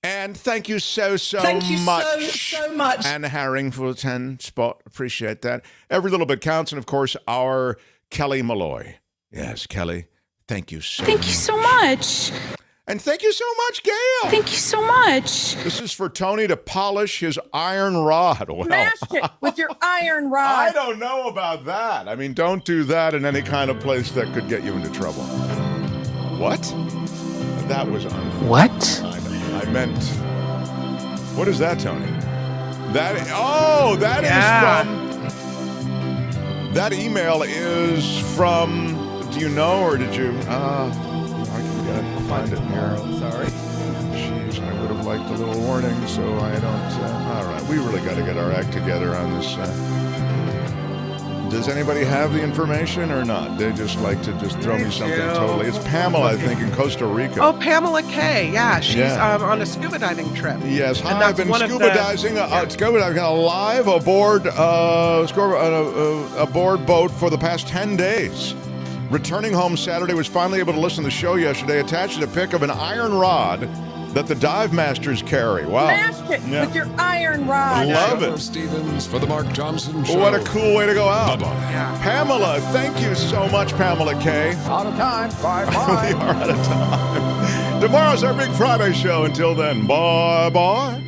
And thank you so much. Thank you so much. And Herring for the 10 spot. Appreciate that. Every little bit counts. And, of course, our Kelly Malloy. Yes, Kelly, thank you so much. Thank you so much. And thank you so much, Gail. Thank you so much. This is for Tony to polish his iron rod. Well, Smashed it with your iron rod. I don't know about that. I mean, don't do that in any kind of place that could get you into trouble. What? That was What? I meant. What is that, Tony? That is from. That email is from. Do you know, or did you? I can find it here. Sorry. Jeez, I would have liked a little warning, so I don't. All right, we really got to get our act together on this. Does anybody have the information or not? They just like to just throw me something totally. It's Pamela, I think, in Costa Rica. Oh, Pamela K. Yeah, she's on a scuba diving trip. Yes, hi, I've been scuba diving live aboard a board boat for the past 10 days. Returning home Saturday, was finally able to listen to the show yesterday. Attached a pic of an iron rod that the dive masters carry. Wow. Smashed it with your iron rod. Love it. Stevens for the Mark Thompson Show. What a cool way to go out. Bye-bye. Yeah. Pamela, thank you so much, Pamela K. Out of time. Bye-bye. We are out of time. Tomorrow's our Big Friday show. Until then, bye-bye.